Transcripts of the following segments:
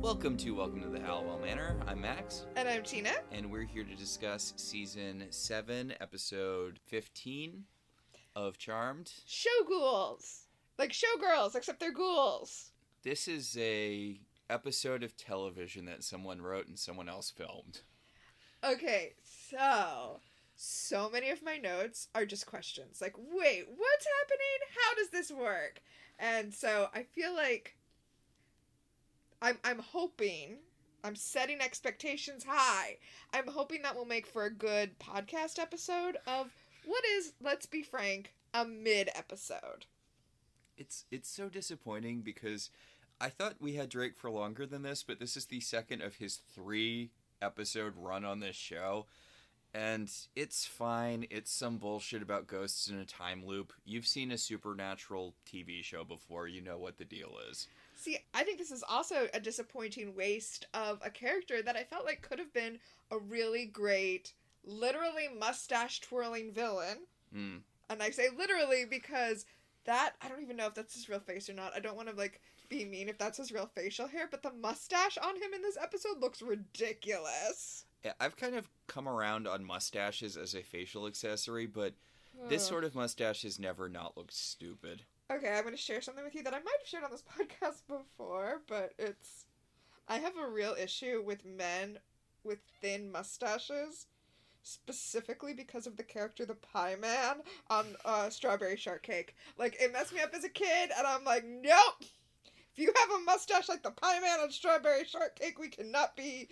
Welcome to the Halliwell Manor. I'm Max. And I'm Tina. And we're here to discuss Season 7, Episode 15 of Charmed. Show ghouls! Like showgirls, except they're ghouls. This is a episode of television that someone wrote and someone else filmed. Okay, so many of my notes are just questions. Like, wait, what's happening? How does this work? And so I feel like I'm hoping, I'm setting expectations high. I'm hoping that will make for a good podcast episode of what is, let's be frank, a mid-episode. It's so disappointing because I thought we had Drake for longer than this, but this is the second of his 3-episode run on this show. And it's fine. It's some bullshit about ghosts in a time loop. You've seen a supernatural TV show before. You know what the deal is. See, I think this is also a disappointing waste of a character that I felt like could have been a really great, literally mustache-twirling villain. Mm. And I say literally because that, I don't even know if that's his real face or not. I don't want to, be mean if that's his real facial hair, but the mustache on him in this episode looks ridiculous. Yeah, I've kind of come around on mustaches as a facial accessory, but this sort of mustache has never not looked stupid. Okay, I'm going to share something with you that I might have shared on this podcast before, but I have a real issue with men with thin mustaches, specifically because of the character the Pie Man on Strawberry Shortcake. It messed me up as a kid, and I'm like, nope! If you have a mustache like the Pie Man on Strawberry Shortcake, we cannot be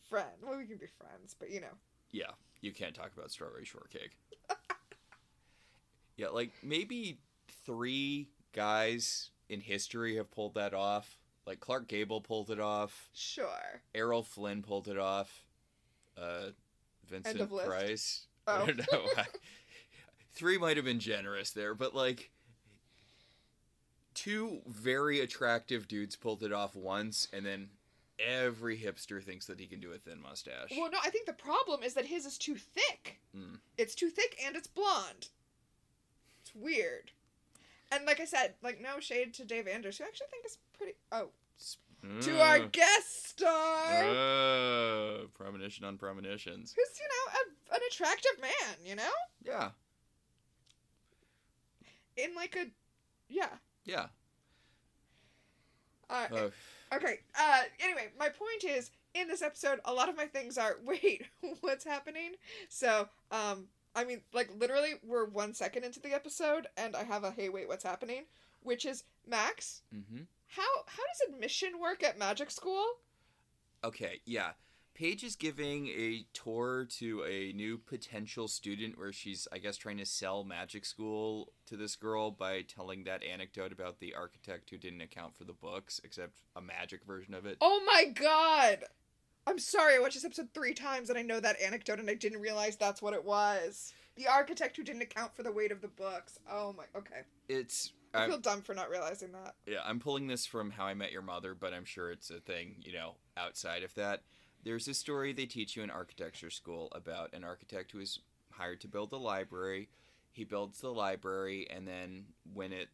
friends. Well, we can be friends, but you know. Yeah, you can't talk about Strawberry Shortcake. Yeah, maybe 3 guys in history have pulled that off. Clark Gable pulled it off. Sure. Errol Flynn pulled it off. Vincent Price. Oh. I don't know. 3 might have been generous there, but 2 very attractive dudes pulled it off once, and then every hipster thinks that he can do a thin mustache. Well, no, I think the problem is that his is too thick. Mm. It's too thick and it's blonde. It's weird. And like I said, no shade to Dave Anders, who I actually think is pretty... Oh. To our guest star! Premonition on premonitions. Who's, an attractive man, you know? Yeah. In Yeah. Yeah. Okay. Anyway, my point is, in this episode, a lot of my things are, wait, what's happening? So, literally, we're 1 second into the episode, and I have a, hey, wait, what's happening? Which is, Max, how does admission work at magic school? Okay, yeah. Paige is giving a tour to a new potential student where she's, I guess, trying to sell magic school to this girl by telling that anecdote about the architect who didn't account for the books, except a magic version of it. Oh my god! I'm sorry, I watched this episode 3 times and I know that anecdote and I didn't realize that's what it was. The architect who didn't account for the weight of the books. Oh my, okay. I feel dumb for not realizing that. Yeah, I'm pulling this from How I Met Your Mother, but I'm sure it's a thing, outside of that. There's a story they teach you in architecture school about an architect who is hired to build a library. He builds the library, and then when it,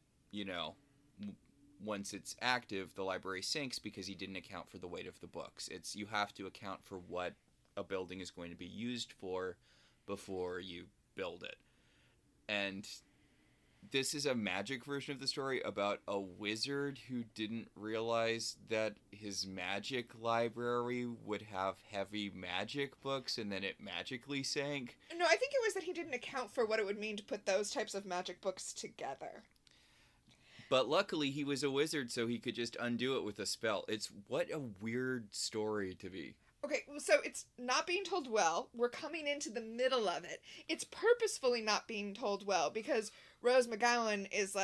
once it's active, the library sinks because he didn't account for the weight of the books. You have to account for what a building is going to be used for before you build it. And this is a magic version of the story about a wizard who didn't realize that his magic library would have heavy magic books and then it magically sank. No, I think it was that he didn't account for what it would mean to put those types of magic books together. But luckily he was a wizard, so he could just undo it with a spell. What a weird story to be. Okay, so it's not being told well. We're coming into the middle of it. It's purposefully not being told well because Rose McGowan is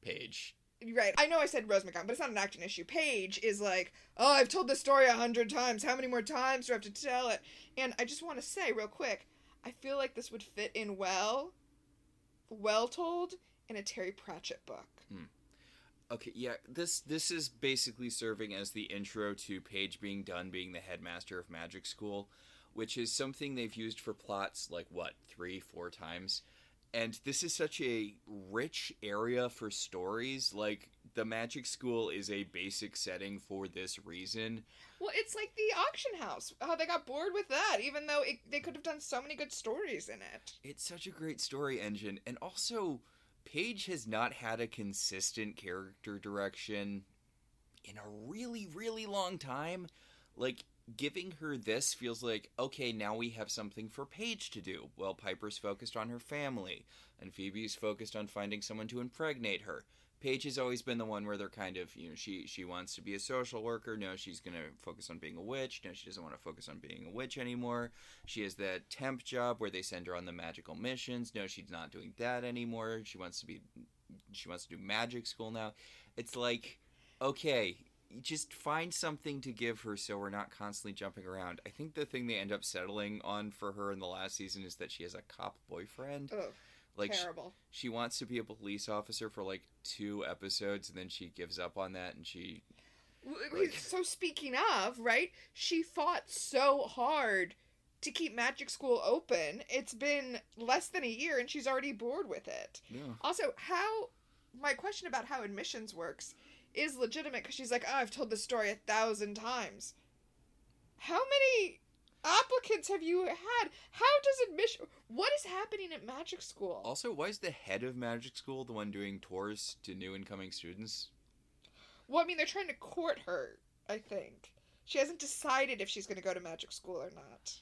Paige. Right. I know I said Rose McGowan, but it's not an acting issue. Paige is oh, I've told this story 100 times. How many more times do I have to tell it? And I just want to say real quick, I feel like this would fit in well told in a Terry Pratchett book. Okay, yeah, this is basically serving as the intro to Paige being done being the headmaster of magic school, which is something they've used for plots 3-4 times. And this is such a rich area for stories. the magic school is a basic setting for this reason. Well, it's like the auction house. How they got bored with that, even though they could have done so many good stories in it. It's such a great story engine. And also, Paige has not had a consistent character direction in a really, really long time. Like, giving her this feels like, okay, now we have something for Paige to do. Well, Piper's focused on her family, and Phoebe's focused on finding someone to impregnate her. Paige has always been the one where they're kind of, she wants to be a social worker. No, she's going to focus on being a witch. No, she doesn't want to focus on being a witch anymore. She has that temp job where they send her on the magical missions. No, she's not doing that anymore. She wants to do magic school now. It's like, okay, just find something to give her so we're not constantly jumping around. I think the thing they end up settling on for her in the last season is that she has a cop boyfriend. Ugh. Like, terrible. She wants to be a police officer for like 2 episodes, and then she gives up on that, and she... Like... So speaking of, right, she fought so hard to keep magic school open. It's been less than a year, and she's already bored with it. Yeah. Also, my question about how admissions works is legitimate, because she's like, oh, I've told this story 1,000 times. How many... applicants have you had? How does admission... What is happening at magic school? Also, why is the head of magic school the one doing tours to new incoming students? Well, I mean, they're trying to court her, I think. She hasn't decided if she's going to go to magic school or not.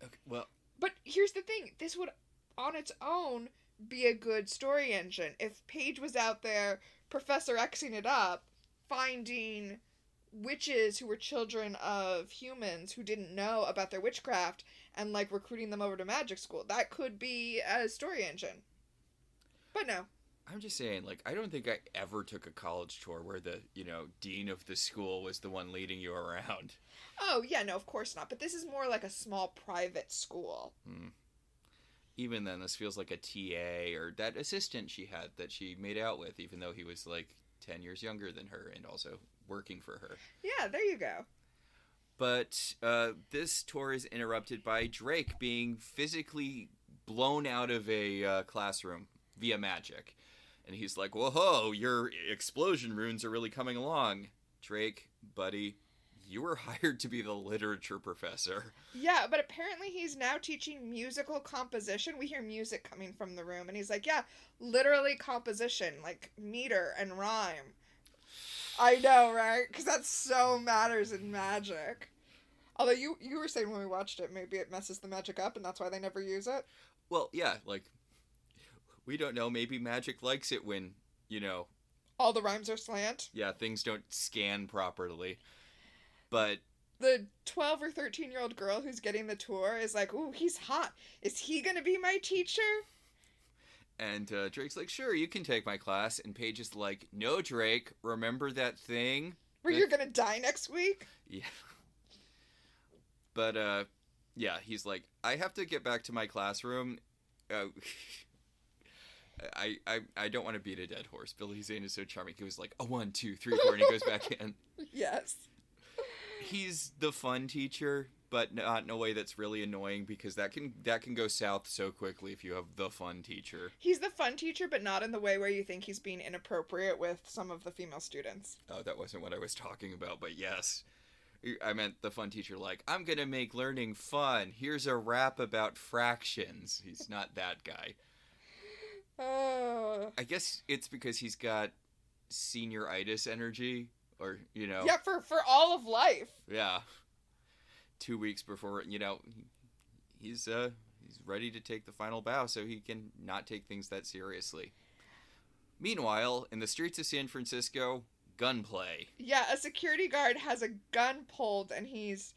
Okay, well... But here's the thing. This would, on its own, be a good story engine. If Paige was out there Professor Xing it up, finding... witches who were children of humans who didn't know about their witchcraft and, like, recruiting them over to magic school. That could be a story engine. But no. I'm just saying, like, I don't think I ever took a college tour where the, dean of the school was the one leading you around. Oh, yeah, no, of course not. But this is more like a small private school. Even then, this feels like a TA or that assistant she had that she made out with, even though he was, like, 10 years younger than her and also working for her. Yeah, there you go. But this tour is interrupted by Drake being physically blown out of a classroom via magic. And he's like, whoa, your explosion runes are really coming along. Drake, buddy, you were hired to be the literature professor. Yeah, but apparently he's now teaching musical composition. We hear music coming from the room, and he's like, yeah, literally composition, like meter and rhyme. I know, right? Because that so matters in magic. Although you were saying when we watched it, maybe it messes the magic up, and that's why they never use it. Well, yeah, like, we don't know. Maybe magic likes it when, all the rhymes are slant. Yeah, things don't scan properly. But... the 12 or 13-year-old girl who's getting the tour is like, ooh, he's hot. Is he gonna be my teacher? And Drake's like, sure, you can take my class. And Paige is like, no, Drake, remember that thing? Where you're gonna die next week? Yeah. But, yeah, he's like, I have to get back to my classroom. I don't want to beat a dead horse. Billy Zane is so charming. He was like, 1, 2, 3, 4, and he goes back in. Yes. He's the fun teacher, but not in a way that's really annoying, because that can go south so quickly if you have the fun teacher. He's the fun teacher, but not in the way where you think he's being inappropriate with some of the female students. Oh, that wasn't what I was talking about, but yes. I meant the fun teacher, like, I'm gonna make learning fun. Here's a rap about fractions. He's not that guy. I guess it's because he's got senioritis energy, or, Yeah, for all of life. Yeah. 2 weeks before, he's ready to take the final bow so he can not take things that seriously. Meanwhile, in the streets of San Francisco, gunplay. Yeah, a security guard has a gun pulled and he's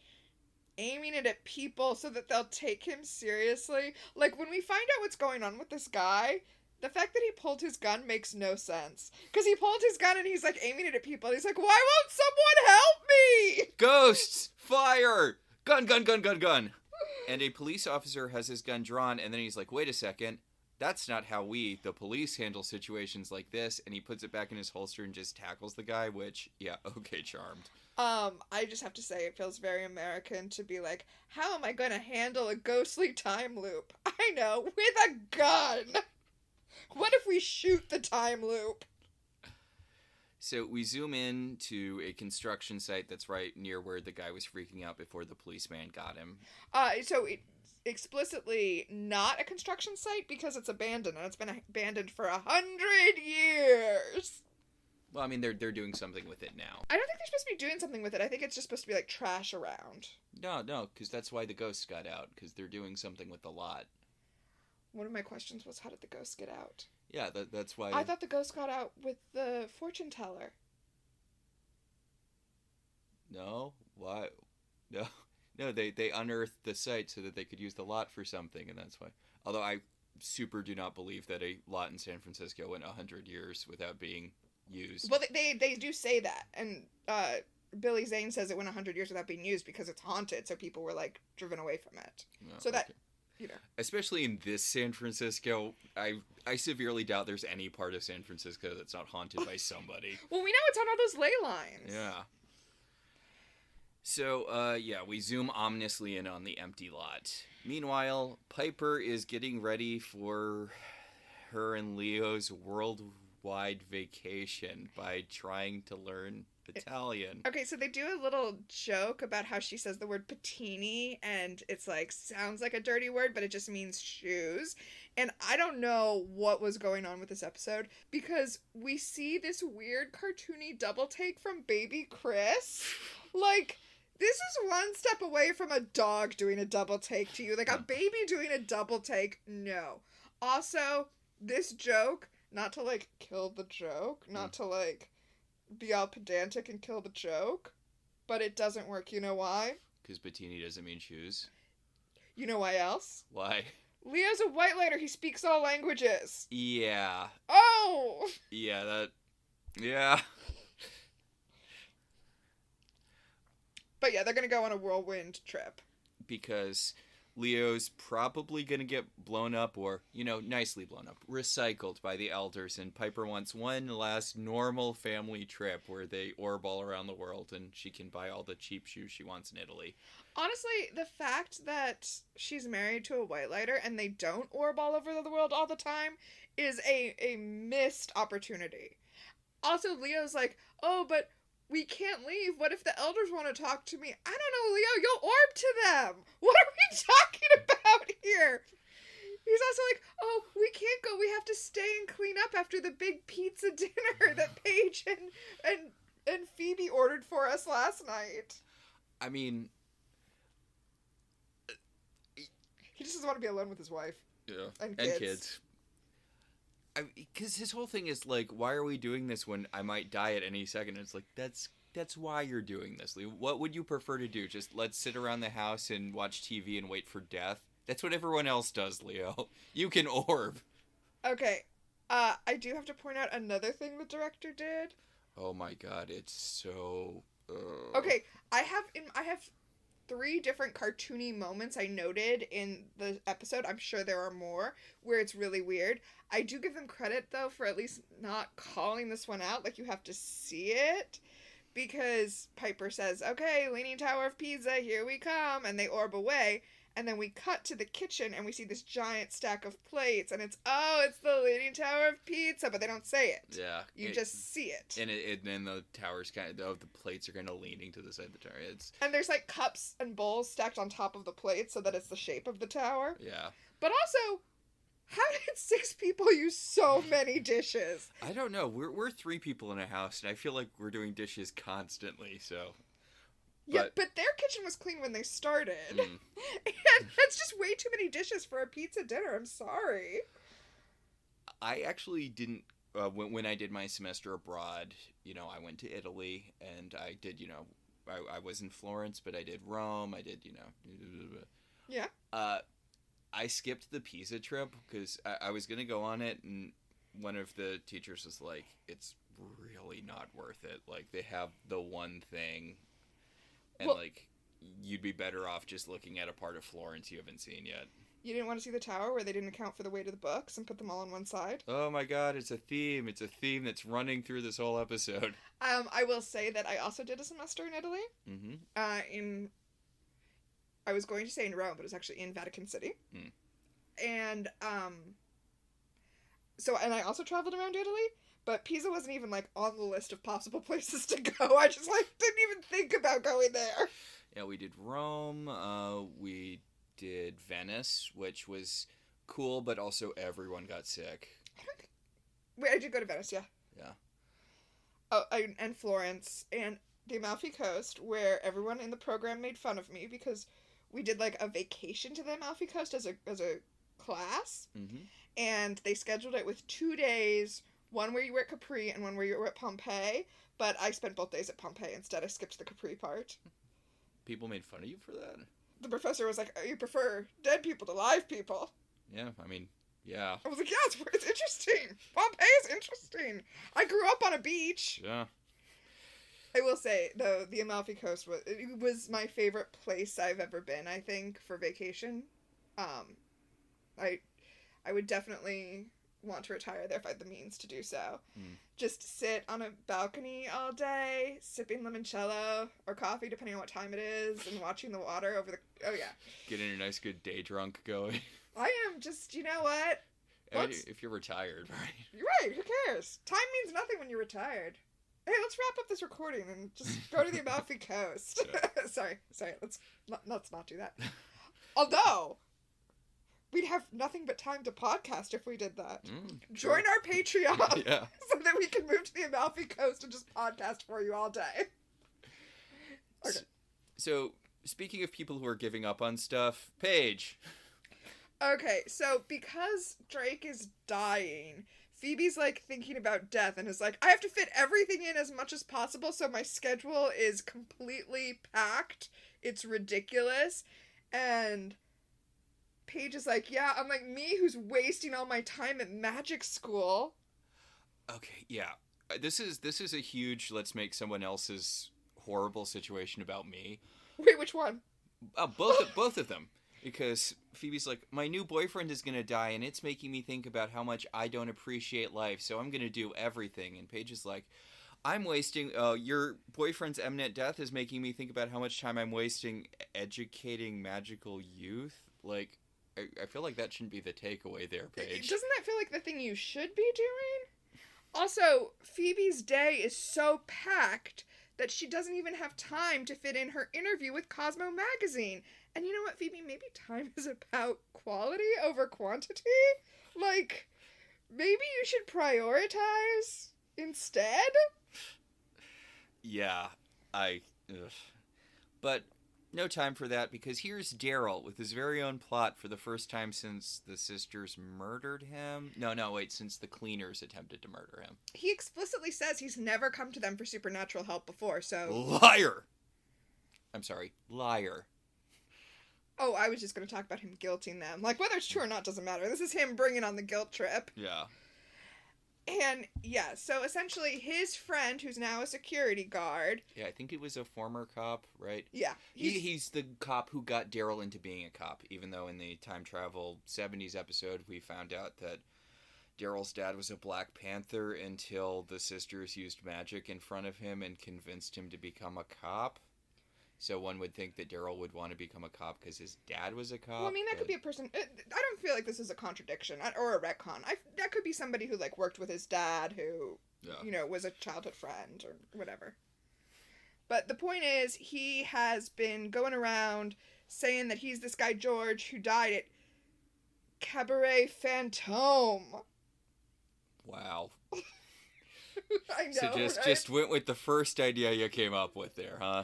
aiming it at people so that they'll take him seriously. Like, when we find out what's going on with this guy, the fact that he pulled his gun makes no sense. Because he pulled his gun and he's, like, aiming it at people. He's like, why won't someone help me? Ghosts! Fire! Gun, gun, gun, gun, gun! And a police officer has his gun drawn, and then he's like, wait a second. That's not how we, the police, handle situations like this. And he puts it back in his holster and just tackles the guy, which, yeah, okay, charmed. I just have to say, it feels very American to be like, how am I going to handle a ghostly time loop? I know, with a gun! What if we shoot the time loop? So we zoom in to a construction site that's right near where the guy was freaking out before the policeman got him. So it's explicitly not a construction site because it's abandoned, and it's been abandoned for 100 years. Well, I mean, they're doing something with it now. I don't think they're supposed to be doing something with it. I think it's just supposed to be, like, trash around. No, because that's why the ghosts got out, because they're doing something with the lot. One of my questions was, how did the ghosts get out? Yeah, that's why... I thought the ghost got out with the fortune teller. No? Why? No, they unearthed the site so that they could use the lot for something, and that's why. Although I super do not believe that a lot in San Francisco went 100 years without being used. Well, they do say that, and Billy Zane says it went 100 years without being used because it's haunted, so people were, like, driven away from it. Oh, so that... okay. You know. Especially in this San Francisco, I severely doubt there's any part of San Francisco that's not haunted by somebody. Well, we know it's on all those ley lines. Yeah. So, we zoom ominously in on the empty lot. Meanwhile, Piper is getting ready for her and Leo's worldwide vacation by trying to learn Italian. Okay, so they do a little joke about how she says the word patini, and it's like, sounds like a dirty word, but it just means shoes. And I don't know what was going on with this episode, because we see this weird cartoony double take from baby Chris. Like, this is one step away from a dog doing a double take to you. Like, a baby doing a double take, no. Also, this joke, not to, like, kill the joke, not to, like... be all pedantic and kill the joke, but it doesn't work. You know why? Because patini doesn't mean shoes. You know why else? Why? Leo's a white lighter. He speaks all languages. Yeah. Oh! Yeah, yeah. But yeah, they're gonna go on a whirlwind trip. Because Leo's probably gonna get blown up, or, nicely blown up, recycled by the elders, and Piper wants one last normal family trip where they orb all around the world and she can buy all the cheap shoes she wants in Italy. Honestly, the fact that she's married to a white lighter and they don't orb all over the world all the time is a missed opportunity. Also, Leo's like, oh, but we can't leave. What if the elders want to talk to me? I don't know, Leo. You'll orb to them. What are we talking about here? He's also like, oh, we can't go. We have to stay and clean up after the big pizza dinner that Paige and Phoebe ordered for us last night. I mean... He just doesn't want to be alone with his wife. Yeah. And kids. Because his whole thing is like, why are we doing this when I might die at any second? And it's like, that's why you're doing this, Leo. What would you prefer to do? Just let's sit around the house and watch TV and wait for death? That's what everyone else does, Leo. You can orb. Okay. I do have to point out another thing the director did. Oh my god, it's so... Okay, I have 3 different cartoony moments I noted in the episode. I'm sure there are more where it's really weird. I do give them credit, though, for at least not calling this one out. Like, you have to see it. Because Piper says, okay, Leaning Tower of Pisa, here we come. And they orb away. And then we cut to the kitchen and we see this giant stack of plates. And it's the Leaning Tower of Pizza. But they don't say it. Yeah. You just see it. And then the towers the plates are kind of leaning to the side of the tower. And there's, like, cups and bowls stacked on top of the plates so that it's the shape of the tower. Yeah. But also... how did 6 people use so many dishes? I don't know. We're 3 people in a house, and I feel like we're doing dishes constantly, so... Yeah, but their kitchen was clean when they started. And that's just way too many dishes for a pizza dinner. I'm sorry. I actually didn't... when I did my semester abroad, I went to Italy, and I did, I was in Florence, but I did Rome, I did, Yeah. I skipped the Pisa trip because I was going to go on it, and one of the teachers was like, it's really not worth it. Like, they have the one thing, and, you'd be better off just looking at a part of Florence you haven't seen yet. You didn't want to see the tower where they didn't account for the weight of the books and put them all on one side? Oh my god, it's a theme. It's a theme that's running through this whole episode. I will say that I also did a semester in Italy. Mm-hmm. I was going to say in Rome, but it was actually in Vatican City. And and I also traveled around Italy, but Pisa wasn't even, like, on the list of possible places to go. I just, like, didn't even think about going there. Yeah, we did Rome, we did Venice, which was cool, but also everyone got sick. Wait, I did go to Venice, yeah. Yeah. Oh, and Florence, and the Amalfi Coast, where everyone in the program made fun of me because we did, like, a vacation to the Amalfi Coast as a class, and they scheduled it with 2 days, one where you were at Capri and one where you were at Pompeii, but I spent both days at Pompeii instead. I skipped the Capri part. People made fun of you for that? The professor was like, you prefer dead people to live people. Yeah, I mean, yeah. I was like, yeah, it's interesting. Pompeii is interesting. I grew up on a beach. Yeah. I will say, though, the Amalfi Coast was my favorite place I've ever been, I think, for vacation. I would definitely want to retire there if I had the means to do so. Just sit on a balcony all day, sipping limoncello or coffee, depending on what time it is, and watching the water over the... Oh, yeah. Getting a nice, good day drunk going. I am just, you know what? I mean, if you're retired, right? You're right, who cares? Time means nothing when you're retired. Hey, let's wrap up this recording and just go to the Amalfi Coast. Yeah. sorry, let's not do that. Although... we'd have nothing but time to podcast if we did that. Join our Patreon so that we can move to the Amalfi Coast and just podcast for you all day. Okay. So, speaking of people who are giving up on stuff, Paige. Okay, so because Drake is dying, Phoebe's, like, thinking about death and is like, I have to fit everything in as much as possible, so my schedule is completely packed. It's ridiculous. And... Paige is like, yeah, unlike me who's wasting all my time at magic school. Okay, yeah. This is a huge let's make someone else's horrible situation about me. Wait, which one? Both of them. Because Phoebe's like, my new boyfriend is going to die and it's making me think about how much I don't appreciate life, so I'm going to do everything. And Paige is like, I'm wasting, your boyfriend's imminent death is making me think about how much time I'm wasting educating magical youth. Like... I feel like that shouldn't be the takeaway there, Paige. Doesn't that feel like the thing you should be doing? Also, Phoebe's day is so packed that she doesn't even have time to fit in her interview with Cosmo Magazine. And you know what, Phoebe? Maybe time is about quality over quantity? Like, maybe you should prioritize instead? Yeah, But... no time for that, because here's Daryl with his very own plot for the first time since the sisters murdered him. No, wait, since the cleaners attempted to murder him. He explicitly says he's never come to them for supernatural help before, so... Liar! I'm sorry, liar. Oh, I was just going to talk about him guilting them. Like, whether it's true or not doesn't matter. This is him bringing on the guilt trip. Yeah. And, yeah, so essentially his friend, who's now a security guard... yeah, I think he was a former cop, right? Yeah. He's the cop who got Daryl into being a cop, even though in the time travel 70s episode we found out that Daryl's dad was a Black Panther until the sisters used magic in front of him and convinced him to become a cop. So one would think that Daryl would want to become a cop because his dad was a cop. Well, I mean, that could be a person... I don't feel like this is a contradiction or a retcon. That could be somebody who, like, worked with his dad who, you know, was a childhood friend or whatever. But the point is, he has been going around saying that he's this guy George who died at Cabaret Fantôme. Wow. I know, So just went with the first idea you came up with there, huh?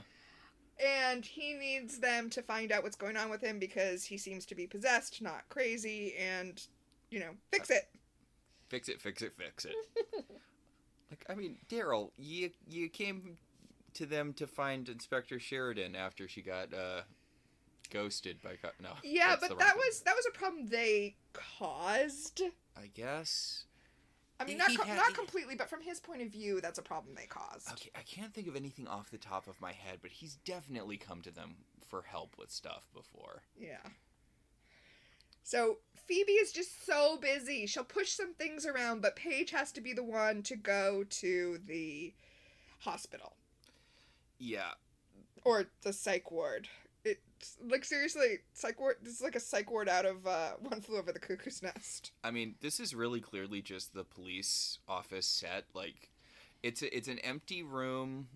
And he needs them to find out what's going on with him because he seems to be possessed, not crazy, and, you know, fix it. Fix it. Like, I mean, Daryl, you came to them to find Inspector Sheridan after she got ghosted by... No. Yeah, but that was a problem they caused. I guess... I mean, not completely, but from his point of view, that's a problem they caused. Okay, I can't think of anything off the top of my head, but he's definitely come to them for help with stuff before. Yeah. So, Phoebe is just so busy. She'll push some things around, but Paige has to be the one to go to the hospital. Yeah. Or the psych ward. Like, seriously, psych ward. This is like a psych ward out of One Flew Over the Cuckoo's Nest. I mean, this is really clearly just the police office set. Like, it's an empty room,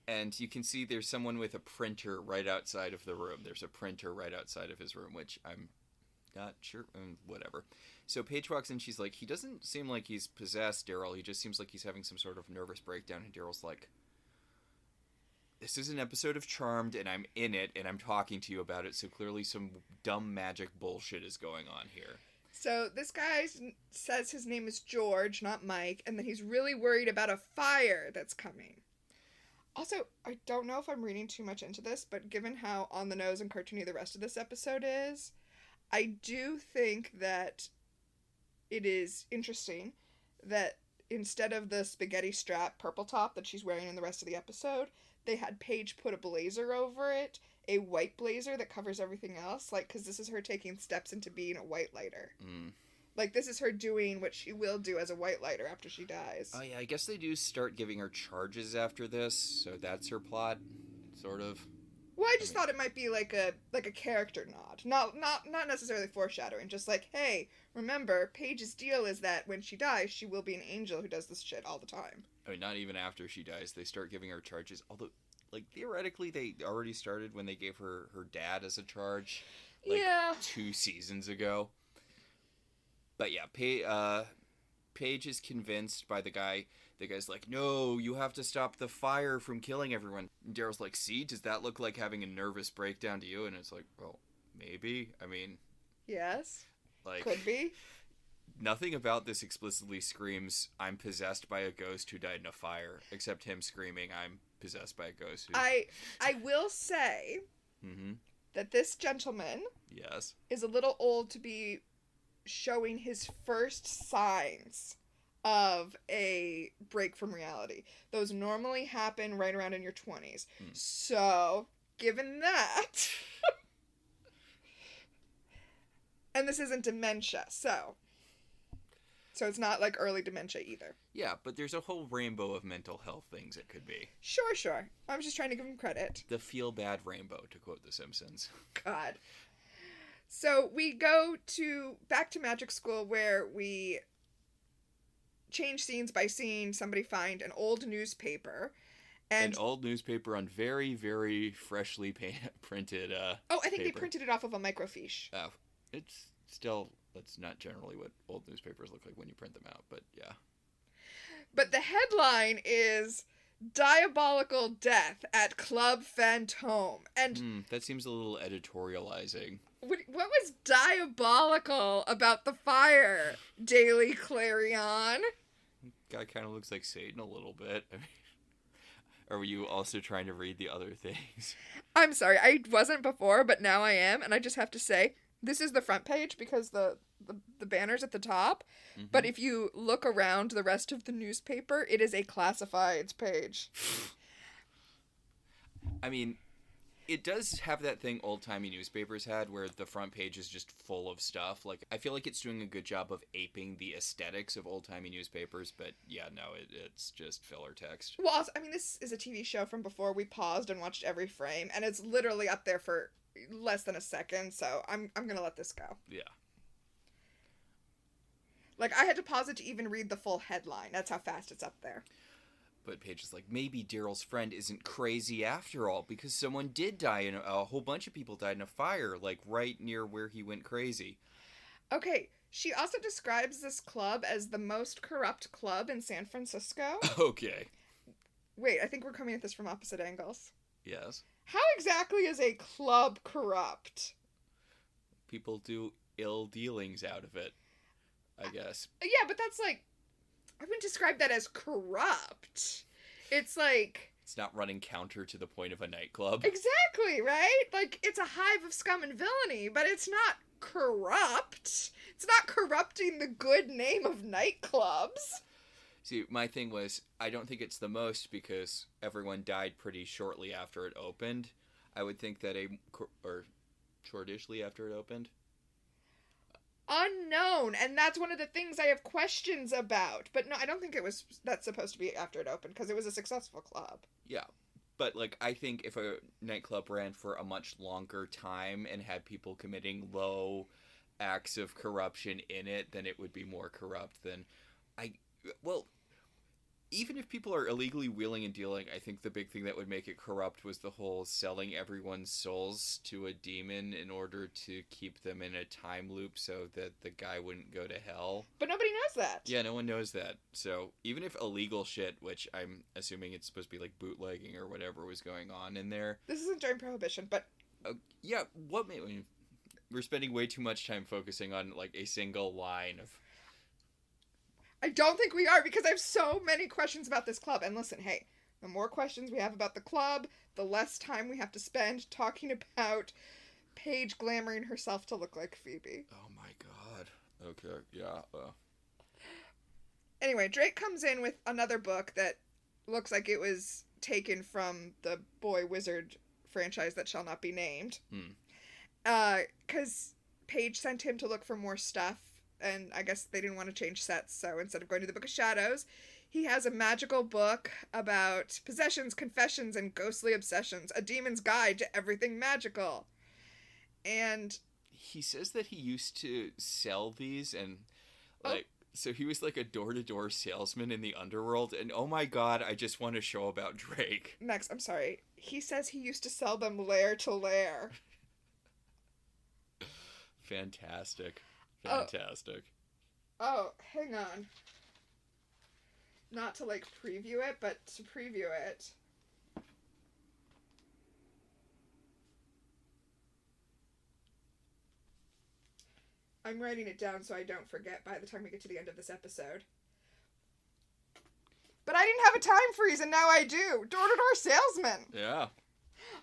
and you can see there's someone with a printer right outside of the room. There's a printer right outside of his room, which I'm not sure. Whatever. So Paige walks in. She's like, he doesn't seem like he's possessed, Daryl. He just seems like he's having some sort of nervous breakdown. And Daryl's like, this is an episode of Charmed, and I'm in it, and I'm talking to you about it, so clearly some dumb magic bullshit is going on here. So this guy says his name is George, not Mike, and that he's really worried about a fire that's coming. Also, I don't know if I'm reading too much into this, but given how on the nose and cartoony the rest of this episode is, I do think that it is interesting that instead of the spaghetti strap purple top that she's wearing in the rest of the episode, they had Paige put a blazer over it, a white blazer that covers everything else, like, because this is her taking steps into being a white lighter. Like, this is her doing what she will do as a white lighter after she dies. Oh yeah, I guess they do start giving her charges after this, so that's her plot, sort of. Well, I just thought it might be like a character nod, not necessarily foreshadowing. Just like, hey, remember, Paige's deal is that when she dies, she will be an angel who does this shit all the time. I mean, not even after she dies, they start giving her charges. Although, like, theoretically, they already started when they gave her dad as a charge. Like, yeah. 2 seasons ago. But yeah, Paige is convinced by the guy. The guy's like, no, you have to stop the fire from killing everyone. And Daryl's like, see, does that look like having a nervous breakdown to you? And it's like, well, maybe. I mean... Yes. Like... Could be. Nothing about this explicitly screams, I'm possessed by a ghost who died in a fire, except him screaming, I'm possessed by a ghost who... I will say that this gentleman yes, is a little old to be showing his first signs of a break from reality. Those normally happen right around in your 20s. So, given that... and this isn't dementia, so it's not like early dementia either. Yeah, but there's a whole rainbow of mental health things it could be. Sure. I was just trying to give him credit. The feel-bad rainbow, to quote The Simpsons. God. So we go back to magic school where we change scenes by seeing somebody find an old newspaper. And an old newspaper on very, very freshly printed I think paper. they printed it off of a microfiche. Oh, it's still... That's not generally what old newspapers look like when you print them out, but yeah. But the headline is Diabolical Death at Club Fantôme. And that seems a little editorializing. what was diabolical about the fire, Daily Clarion? Guy kind of looks like Satan a little bit. I mean, or were you also trying to read the other things? I'm sorry, I wasn't before, but now I am, and I just have to say, this is the front page because the banner's at the top, but if you look around the rest of the newspaper, it is a classifieds page. I mean, it does have that thing old-timey newspapers had where the front page is just full of stuff. Like, I feel like it's doing a good job of aping the aesthetics of old-timey newspapers, but yeah, no, it's just filler text. Well, also, I mean, this is a TV show from before we paused and watched every frame, and it's literally up there for less than a second, so I'm gonna let this go. Yeah. Like, I had to pause it to even read the full headline. That's how fast it's up there. But Paige is like, maybe Daryl's friend isn't crazy after all, because someone did die, and a whole bunch of people died in a fire, like, right near where he went crazy. Okay, she also describes this club as the most corrupt club in San Francisco. Okay. Wait, I think we're coming at this from opposite angles. Yes. How exactly is a club corrupt? People do ill dealings out of it, I guess. Yeah, but that's like... I wouldn't describe that as corrupt. It's like... It's not running counter to the point of a nightclub. Exactly, right? Like, it's a hive of scum and villainy, but it's not corrupt. It's not corrupting the good name of nightclubs. See, my thing was, I don't think it's the most because everyone died pretty shortly after it opened. I would think that or shortishly after it opened. Unknown, and that's one of the things I have questions about. But no, I don't think that's supposed to be after it opened, because it was a successful club. Yeah, But, like, I think if a nightclub ran for a much longer time and had people committing low acts of corruption in it, then it would be more corrupt than... Well, even if people are illegally wheeling and dealing, I think the big thing that would make it corrupt was the whole selling everyone's souls to a demon in order to keep them in a time loop so that the guy wouldn't go to hell. But nobody knows that. Yeah, no one knows that. So even if illegal shit, which I'm assuming it's supposed to be like bootlegging or whatever was going on in there. This isn't during Prohibition, but... Yeah, we're spending way too much time focusing on like a single line of... I don't think we are, because I have so many questions about this club. And listen, hey, the more questions we have about the club, the less time we have to spend talking about Paige glamoring herself to look like Phoebe. Oh my god. Okay, yeah. Anyway, Drake comes in with another book that looks like it was taken from the Boy Wizard franchise that shall not be named. Because Paige sent him to look for more stuff, and I guess they didn't want to change sets, so instead of going to the Book of Shadows, he has a magical book about possessions, confessions, and ghostly obsessions, a demon's guide to everything magical. And he says that he used to sell these, and like so he was like a door-to-door salesman in the underworld, and oh my god, I just want a show about Drake. Max, I'm sorry. He says he used to sell them lair to lair. Fantastic. Oh, hang on. Not to, like, preview it, but to preview it. I'm writing it down so I don't forget by the time we get to the end of this episode. But I didn't have a time freeze, and now I do. Door-to-door salesman. Yeah.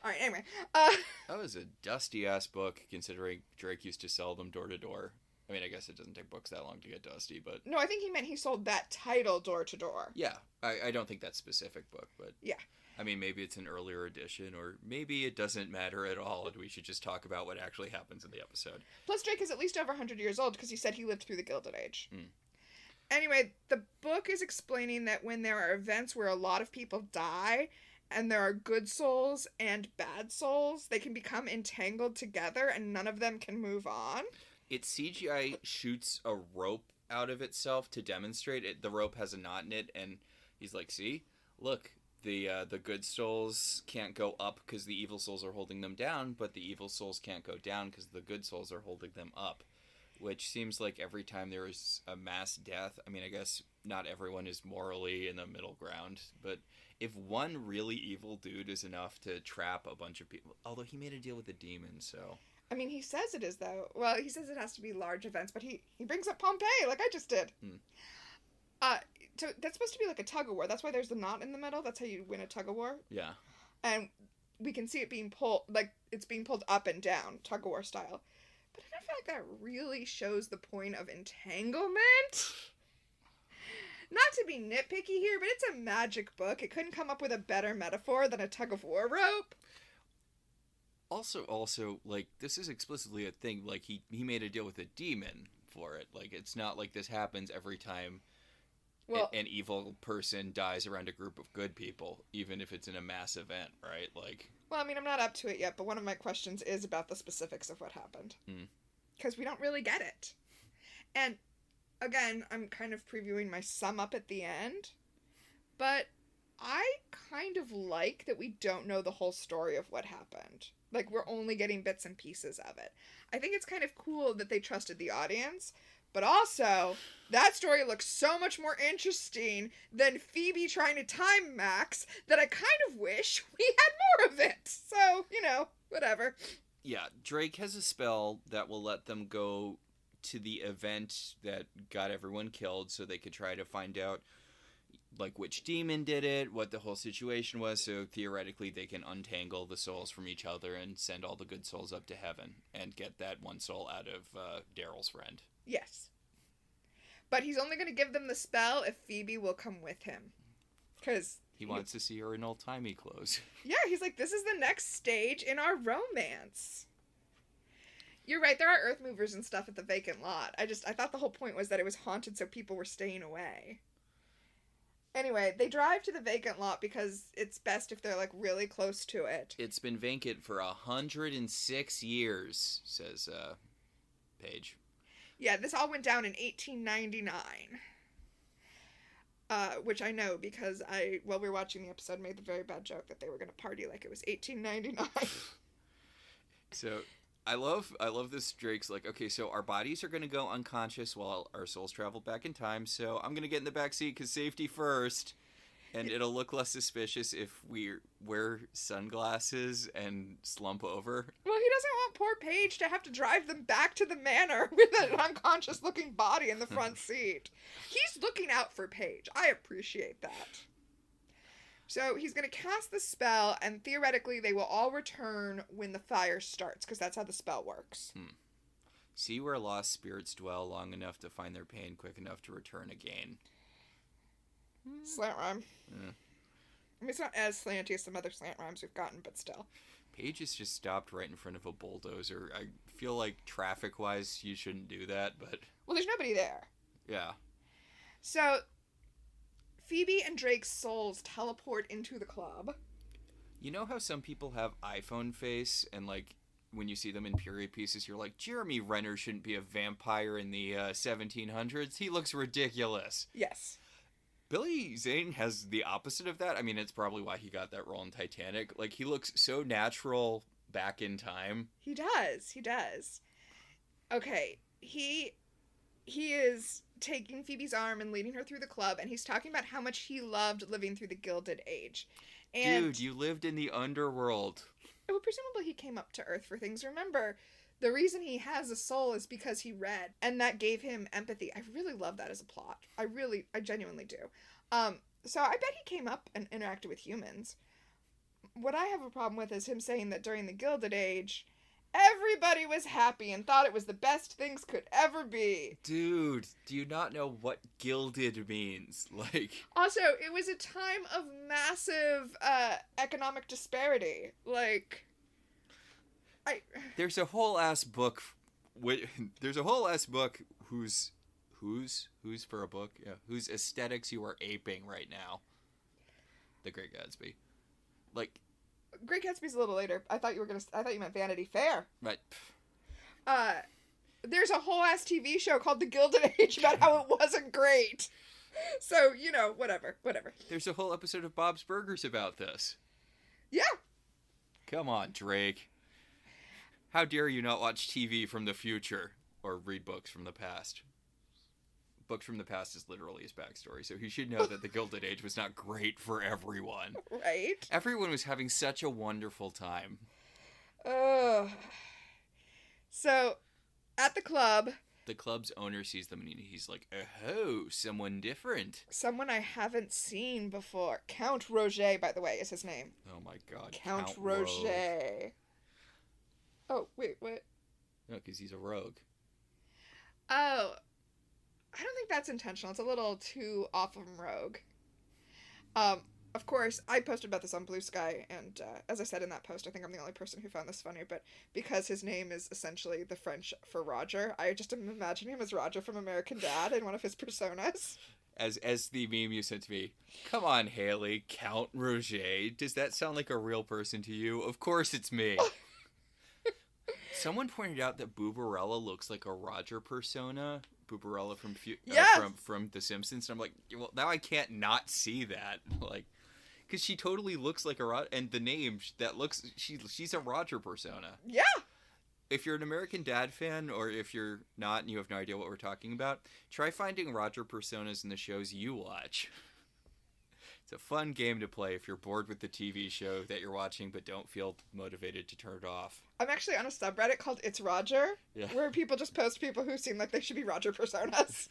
Alright, anyway. That was a dusty-ass book, considering Drake used to sell them door-to-door. I mean, I guess it doesn't take books that long to get dusty, but... No, I think he meant he sold that title door-to-door. Yeah, I don't think that specific book, but... Yeah. I mean, maybe it's an earlier edition, or maybe it doesn't matter at all, and we should just talk about what actually happens in the episode. Plus, Drake is at least over 100 years old, because he said he lived through the Gilded Age. Anyway, the book is explaining that when there are events where a lot of people die, and there are good souls and bad souls, they can become entangled together, and none of them can move on. It CGI shoots a rope out of itself to demonstrate it. The rope has a knot in it, and he's like, see? Look, the good souls can't go up because the evil souls are holding them down, but the evil souls can't go down because the good souls are holding them up. Which seems like every time there is a mass death, I mean, I guess not everyone is morally in the middle ground, but if one really evil dude is enough to trap a bunch of people, although he made a deal with the demon, so... I mean, he says it is, though. Well, he says it has to be large events, but he brings up Pompeii, like I just did. So that's supposed to be like a tug-of-war. That's why there's the knot in the middle. That's how you win a tug-of-war. Yeah. And we can see it being pulled, like, it's being pulled up and down, tug-of-war style. But I don't feel like that really shows the point of entanglement. Not to be nitpicky here, but it's a magic book. It couldn't come up with a better metaphor than a tug-of-war rope. Also, like, this is explicitly a thing. Like, he made a deal with a demon for it. Like, it's not like this happens every time an evil person dies around a group of good people, even if it's in a mass event, right? Like... Well, I mean, I'm not up to it yet, but one of my questions is about the specifics of what happened. Because we don't really get it. And, again, I'm kind of previewing my sum up at the end, but I kind of like that we don't know the whole story of what happened. Like, we're only getting bits and pieces of it. I think it's kind of cool that they trusted the audience, but also, that story looks so much more interesting than Phoebe trying to time Max that I kind of wish we had more of it. So, you know, whatever. Yeah, Drake has a spell that will let them go to the event that got everyone killed so they could try to find out, like, which demon did it, what the whole situation was, so theoretically they can untangle the souls from each other and send all the good souls up to heaven and get that one soul out of Daryl's friend. Yes. But he's only going to give them the spell if Phoebe will come with him. Because... He wants to see her in old-timey clothes. Yeah, he's like, this is the next stage in our romance. You're right, there are earth movers and stuff at the vacant lot. I thought the whole point was that it was haunted so people were staying away. Anyway, they drive to the vacant lot because it's best if they're, like, really close to it. It's been vacant for 106 years, says Paige. Yeah, this all went down in 1899. Which I know because while we were watching the episode, made the very bad joke that they were going to party like it was 1899. So, I love this. Drake's like, okay, so our bodies are going to go unconscious while our souls travel back in time, so I'm going to get in the back seat because safety first, and it'll look less suspicious if we wear sunglasses and slump over. Well, he doesn't want poor Paige to have to drive them back to the manor with an unconscious-looking body in the front seat. He's looking out for Paige. I appreciate that. So he's going to cast the spell, and theoretically they will all return when the fire starts, because that's how the spell works. See where lost spirits dwell long enough to find their pain quick enough to return again. Slant rhyme. I mean, it's not as slanty as some other slant rhymes we've gotten, but still. Paige has just stopped right in front of a bulldozer. I feel like traffic-wise you shouldn't do that, but... Well, there's nobody there. Yeah. So, Phoebe and Drake's souls teleport into the club. You know how some people have iPhone face, and, like, when you see them in period pieces, you're like, Jeremy Renner shouldn't be a vampire in the 1700s. He looks ridiculous. Yes. Billy Zane has the opposite of that. I mean, it's probably why he got that role in Titanic. Like, he looks so natural back in time. He does. Okay, he is taking Phoebe's arm and leading her through the club, and he's talking about how much he loved living through the Gilded Age. And, dude, you lived in the underworld. Well, presumably he came up to Earth for things. Remember, the reason he has a soul is because he read, and that gave him empathy. I really love that as a plot. I genuinely do. So I bet he came up and interacted with humans. What I have a problem with is him saying that during the Gilded Age, everybody was happy and thought it was the best things could ever be. Dude, do you not know what gilded means? Like... Also, it was a time of massive economic disparity. Like... There's a whole ass book. There's a whole ass book whose for a book? Yeah, whose aesthetics you are aping right now. The Great Gatsby. Like, Great Gatsby's a little later. I thought you meant Vanity Fair. Right. There's a whole ass TV show called The Gilded Age about how it wasn't great. So, you know, whatever. There's a whole episode of Bob's Burgers about this. Yeah. Come on, Drake. How dare you not watch TV from the future or read books from the past? Books from the past is literally his backstory, so he should know that the Gilded Age was not great for everyone. Right? Everyone was having such a wonderful time. So, at the club... The club's owner sees them and he's like, oh, someone different. Someone I haven't seen before. Count Roger, by the way, is his name. Oh my god. Count Roger. Rogue. Oh, wait, what? No, because he's a rogue. Oh, I don't think that's intentional. It's a little too off of rogue. Of course, I posted about this on Blue Sky, and as I said in that post, I think I'm the only person who found this funny, but because his name is essentially the French for Roger, I just am imagining him as Roger from American Dad in one of his personas. As the meme you sent to me, come on, Haley, Count Roger. Does that sound like a real person to you? Of course it's me. Someone pointed out that Booberella looks like a Roger persona. Booberella from The Simpsons. And I'm like, well, now I can't not see that. Like, because she totally looks like a Roger. And the name, she's a Roger persona. Yeah. If you're an American Dad fan, or if you're not and you have no idea what we're talking about, try finding Roger personas in the shows you watch. It's a fun game to play if you're bored with the TV show that you're watching but don't feel motivated to turn it off. I'm actually on a subreddit called It's Roger, where people just post people who seem like they should be Roger personas.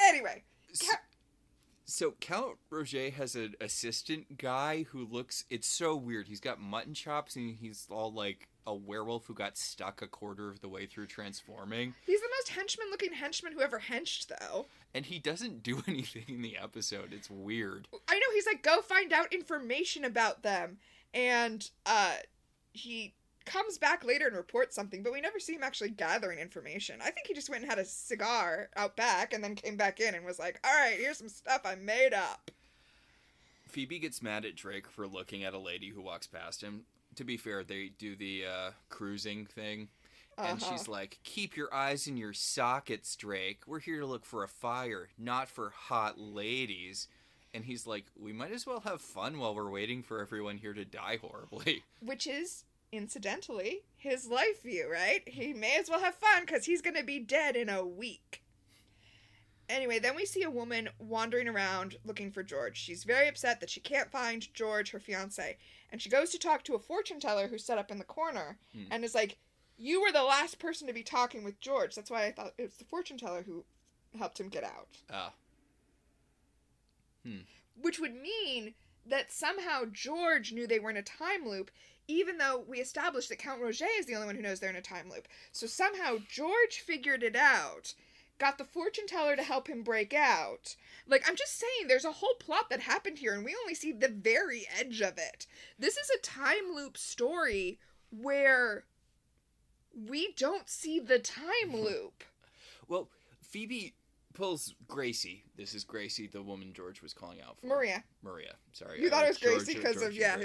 Anyway. So Count Roger has an assistant guy who looks... It's so weird. He's got mutton chops and he's all like a werewolf who got stuck a quarter of the way through transforming. He's the most henchman-looking henchman who ever henched, though. And he doesn't do anything in the episode. It's weird. I know, he's like, go find out information about them. And he comes back later and reports something, but we never see him actually gathering information. I think he just went and had a cigar out back and then came back in and was like, all right, here's some stuff I made up. Phoebe gets mad at Drake for looking at a lady who walks past him. To be fair, they do the cruising thing. And she's like, keep your eyes in your sockets, Drake. We're here to look for a fire, not for hot ladies. And he's like, we might as well have fun while we're waiting for everyone here to die horribly. Which is, incidentally, his life view, right? He may as well have fun because he's going to be dead in a week. Anyway, then we see a woman wandering around looking for George. She's very upset that she can't find George, her fiancé. And she goes to talk to a fortune teller who's set up in the corner and is like, you were the last person to be talking with George. That's why I thought it was the fortune teller who helped him get out. Which would mean that somehow George knew they were in a time loop, even though we established that Count Roger is the only one who knows they're in a time loop. So somehow George figured it out, got the fortune teller to help him break out. Like, I'm just saying, there's a whole plot that happened here, and we only see the very edge of it. This is a time loop story where we don't see the time loop. Well, Phoebe pulls Gracie. This is Gracie, the woman George was calling out for. Maria, sorry. You thought it was Gracie because of, yeah.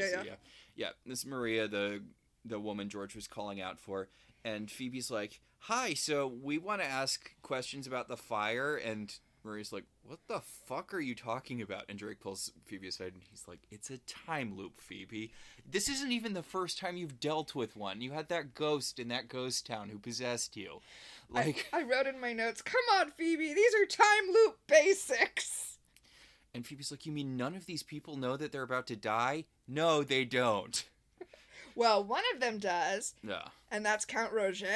Yeah, this is Maria, the woman George was calling out for. And Phoebe's like, hi, so we want to ask questions about the fire. And Maria's like, what the fuck are you talking about? And Drake pulls Phoebe aside and he's like, it's a time loop, Phoebe. This isn't even the first time you've dealt with one. You had that ghost in that ghost town who possessed you. Like, I wrote in my notes, come on, Phoebe, these are time loop basics. And Phoebe's like, you mean none of these people know that they're about to die? No, they don't. Well, one of them does. Yeah. And that's Count Roger.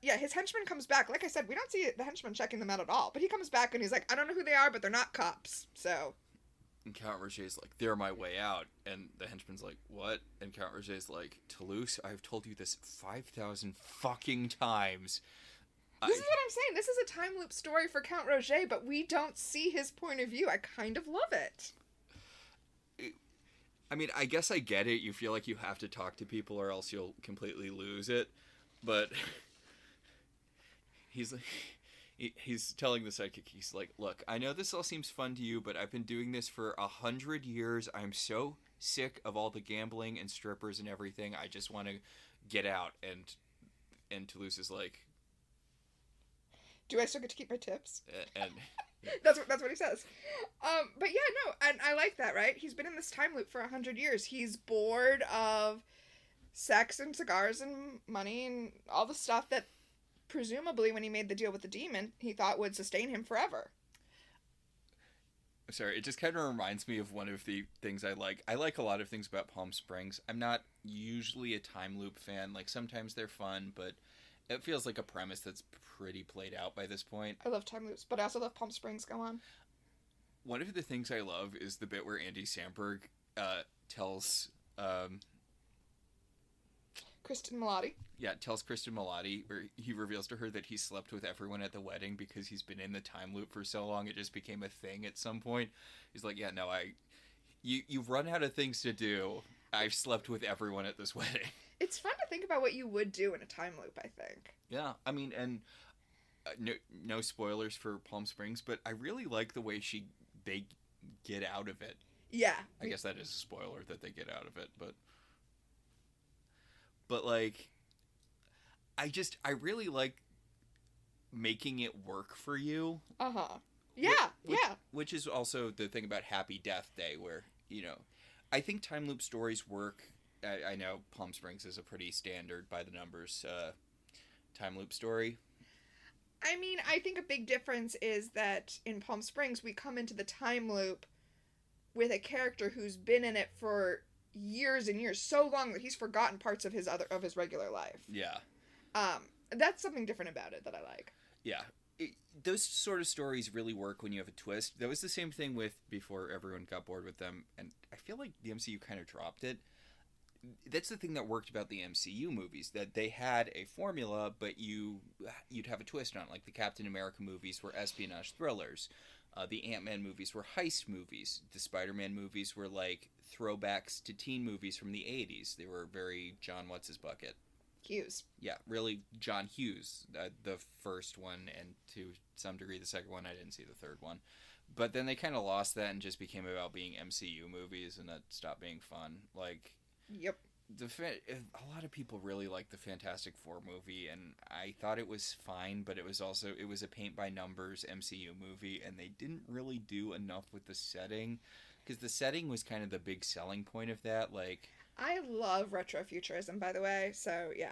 His henchman comes back. Like I said, we don't see the henchman checking them out at all. But he comes back and he's like, I don't know who they are, but they're not cops. So. And Count Roger's like, they're my way out. And the henchman's like, what? And Count Roger's like, Toulouse, I've told you this 5,000 fucking times. This is what I'm saying. This is a time loop story for Count Roger, but we don't see his point of view. I kind of love it. I mean, I guess I get it. You feel like you have to talk to people or else you'll completely lose it. But he's telling the sidekick, he's like, look, I know this all seems fun to you, but I've been doing this for 100 years. I'm so sick of all the gambling and strippers and everything. I just want to get out. And Toulouse is like, do I still get to keep my tips? And that's what he says. But yeah, no, and I like that, right? He's been in this time loop for 100 years. He's bored of sex and cigars and money and all the stuff that presumably when he made the deal with the demon, he thought would sustain him forever. Sorry, it just kind of reminds me of one of the things I like. I like a lot of things about Palm Springs. I'm not usually a time loop fan. Like, sometimes they're fun, but it feels like a premise that's pretty played out by this point. I love time loops, but I also love Palm Springs. Go on. One of the things I love is the bit where Andy Samberg tells Kristen Milotti. Yeah, tells Kristen Milotti, where he reveals to her that he slept with everyone at the wedding because he's been in the time loop for so long it just became a thing at some point. He's like, yeah, no, you've run out of things to do. I've slept with everyone at this wedding. It's fun to think about what you would do in a time loop, I think. Yeah, I mean, and no spoilers for Palm Springs, but I really like the way they get out of it. Yeah. I guess that is a spoiler that they get out of it, but like, I really like making it work for you. Uh-huh. Yeah, Which is also the thing about Happy Death Day, where, I think time loop stories work. I know Palm Springs is a pretty standard by the numbers time loop story. I mean, I think a big difference is that in Palm Springs we come into the time loop with a character who's been in it for years and years, so long that he's forgotten parts of his regular life. Yeah. That's something different about it that I like. Yeah. Those sort of stories really work when you have a twist. That was the same thing with Before Everyone Got Bored with Them, and I feel like the MCU kind of dropped it. That's the thing that worked about the MCU movies, that they had a formula, but you'd have a twist on it. Like the Captain America movies were espionage thrillers. The Ant-Man movies were heist movies. The Spider-Man movies were like throwbacks to teen movies from the 80s. They were very John What's-His-Bucket. Hughes. Yeah, really John Hughes, the first one, and to some degree the second one. I didn't see the third one. But then they kind of lost that and just became about being MCU movies, and that stopped being fun. Like, Yep. a lot of people really liked the Fantastic Four movie, and I thought it was fine, but it was a paint-by-numbers MCU movie, and they didn't really do enough with the setting, because the setting was kind of the big selling point of that, like... I love retrofuturism, by the way, so yeah.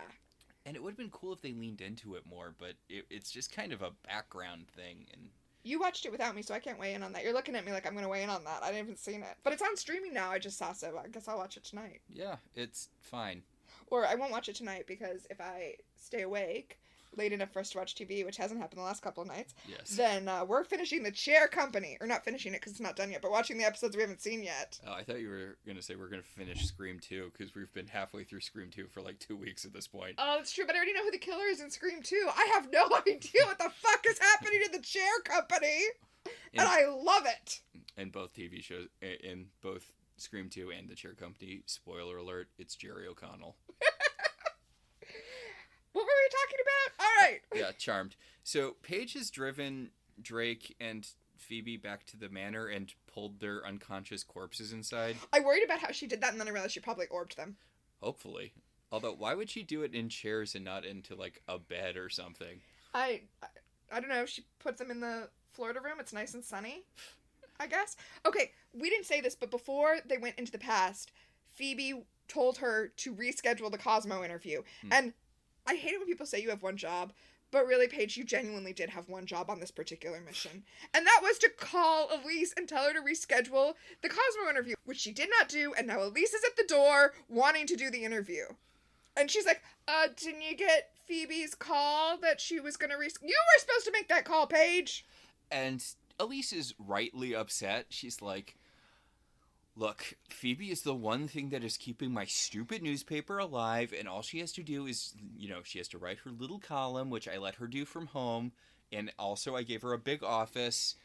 And it would have been cool if they leaned into it more, but it's just kind of a background thing, and... You watched it without me, so I can't weigh in on that. You're looking at me like I'm going to weigh in on that. I haven't seen it. But it's on streaming now, I just saw, so I guess I'll watch it tonight. Yeah, it's fine. Or I won't watch it tonight, because if I stay awake late enough for us to watch TV, which hasn't happened the last couple of nights, yes. Then we're finishing The Chair Company. Or not finishing it, because it's not done yet, but watching the episodes we haven't seen yet. Oh, I thought you were going to say we're going to finish Scream 2, because we've been halfway through Scream 2 for like 2 weeks at this point. Oh, that's true, but I already know who the killer is in Scream 2. I have no idea what the fuck is happening to The Chair Company! And I love it! In both TV shows, in both Scream 2 and The Chair Company, spoiler alert, it's Jerry O'Connell. What were we talking about? Alright! Yeah, Charmed. So, Paige has driven Drake and Phoebe back to the manor and pulled their unconscious corpses inside. I worried about how she did that, and then I realized she probably orbed them. Hopefully. Although, why would she do it in chairs and not into, like, a bed or something? I don't know, she puts them in the Florida room. It's nice and sunny, I guess. Okay, we didn't say this, but before they went into the past, Phoebe told her to reschedule the Cosmo interview. And I hate it when people say you have one job, but really, Paige, you genuinely did have one job on this particular mission. And that was to call Elise and tell her to reschedule the Cosmo interview, which she did not do, and now Elise is at the door wanting to do the interview. And she's like, didn't you get Phoebe's call that she was going to You were supposed to make that call, Paige! And Elise is rightly upset. She's like, look, Phoebe is the one thing that is keeping my stupid newspaper alive, and all she has to do is, she has to write her little column, which I let her do from home, and also I gave her a big office,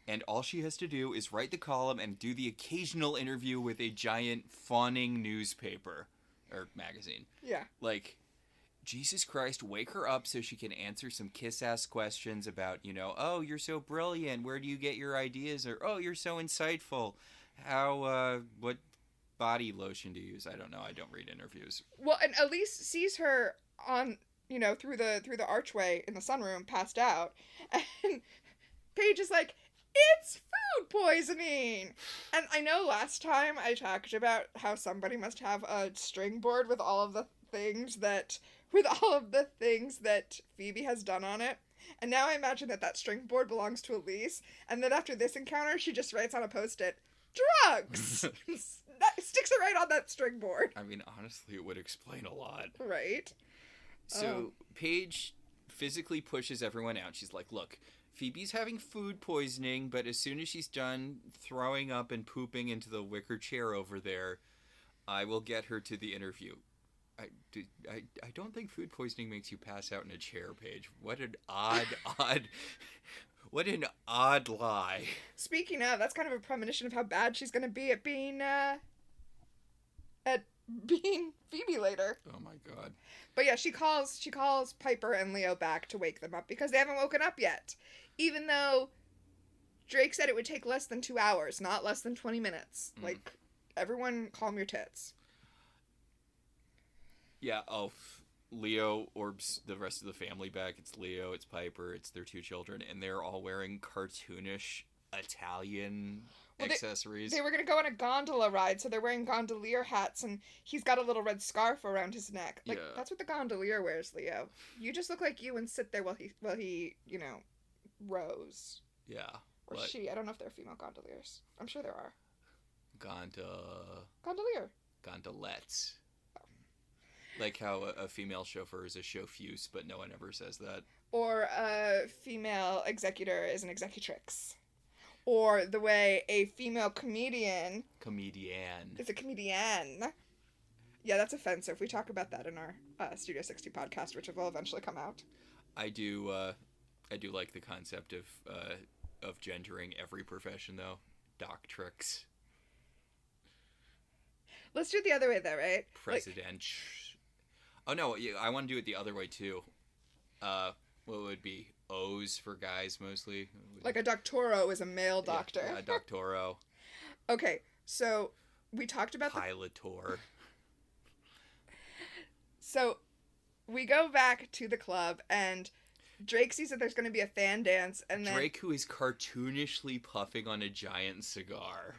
and all she has to do is write the column and do the occasional interview with a giant fawning newspaper, or magazine. Yeah. Like... Jesus Christ, wake her up so she can answer some kiss-ass questions about, oh, you're so brilliant, where do you get your ideas? Or, oh, you're so insightful. What body lotion do you use? I don't know, I don't read interviews. Well, and Elise sees her on, through the archway in the sunroom, passed out, and Paige is like, it's food poisoning! And I know last time I talked about how somebody must have a string board with all of the things that Phoebe has done on it. And now I imagine that string board belongs to Elise, and then after this encounter, she just writes on a post-it, drugs! That sticks it right on that string board. I mean, honestly, it would explain a lot. Right. So, Paige physically pushes everyone out. She's like, look, Phoebe's having food poisoning, but as soon as she's done throwing up and pooping into the wicker chair over there, I will get her to the interview. I don't think food poisoning makes you pass out in a chair, Paige. What an odd lie. Speaking of, that's kind of a premonition of how bad she's going to be at being Phoebe later. Oh my god. But yeah, she calls Piper and Leo back to wake them up because they haven't woken up yet. Even though Drake said it would take less than 2 hours, not less than 20 minutes. Like, everyone calm your tits. Yeah, Leo orbs the rest of the family back. It's Leo, it's Piper, it's their 2 children, and they're all wearing cartoonish Italian accessories. They were going to go on a gondola ride, so they're wearing gondolier hats, and he's got a little red scarf around his neck. Like, That's what the gondolier wears, Leo. You just look like you and sit there while he rows. Yeah. Or she. I don't know if there are female gondoliers. I'm sure there are. Gondolier. Gondolettes. Like how a female chauffeur is a chauffeuse, but no one ever says that. Or a female executor is an executrix. Or the way a female comedian is a comedian. Yeah, that's offensive. We talk about that in our Studio 60 podcast, which will eventually come out. I do like the concept of of gendering every profession, though. Doctrix. Let's do it the other way, though, right? President. Oh, no, I want to do it the other way, too. What would be? O's for guys, mostly. Like a doctoro is a male doctor. Yeah, doctoro. Okay, so we talked about Pilotor. So we go back to the club, and Drake sees that there's going to be a fan dance, and then... Drake, who is cartoonishly puffing on a giant cigar.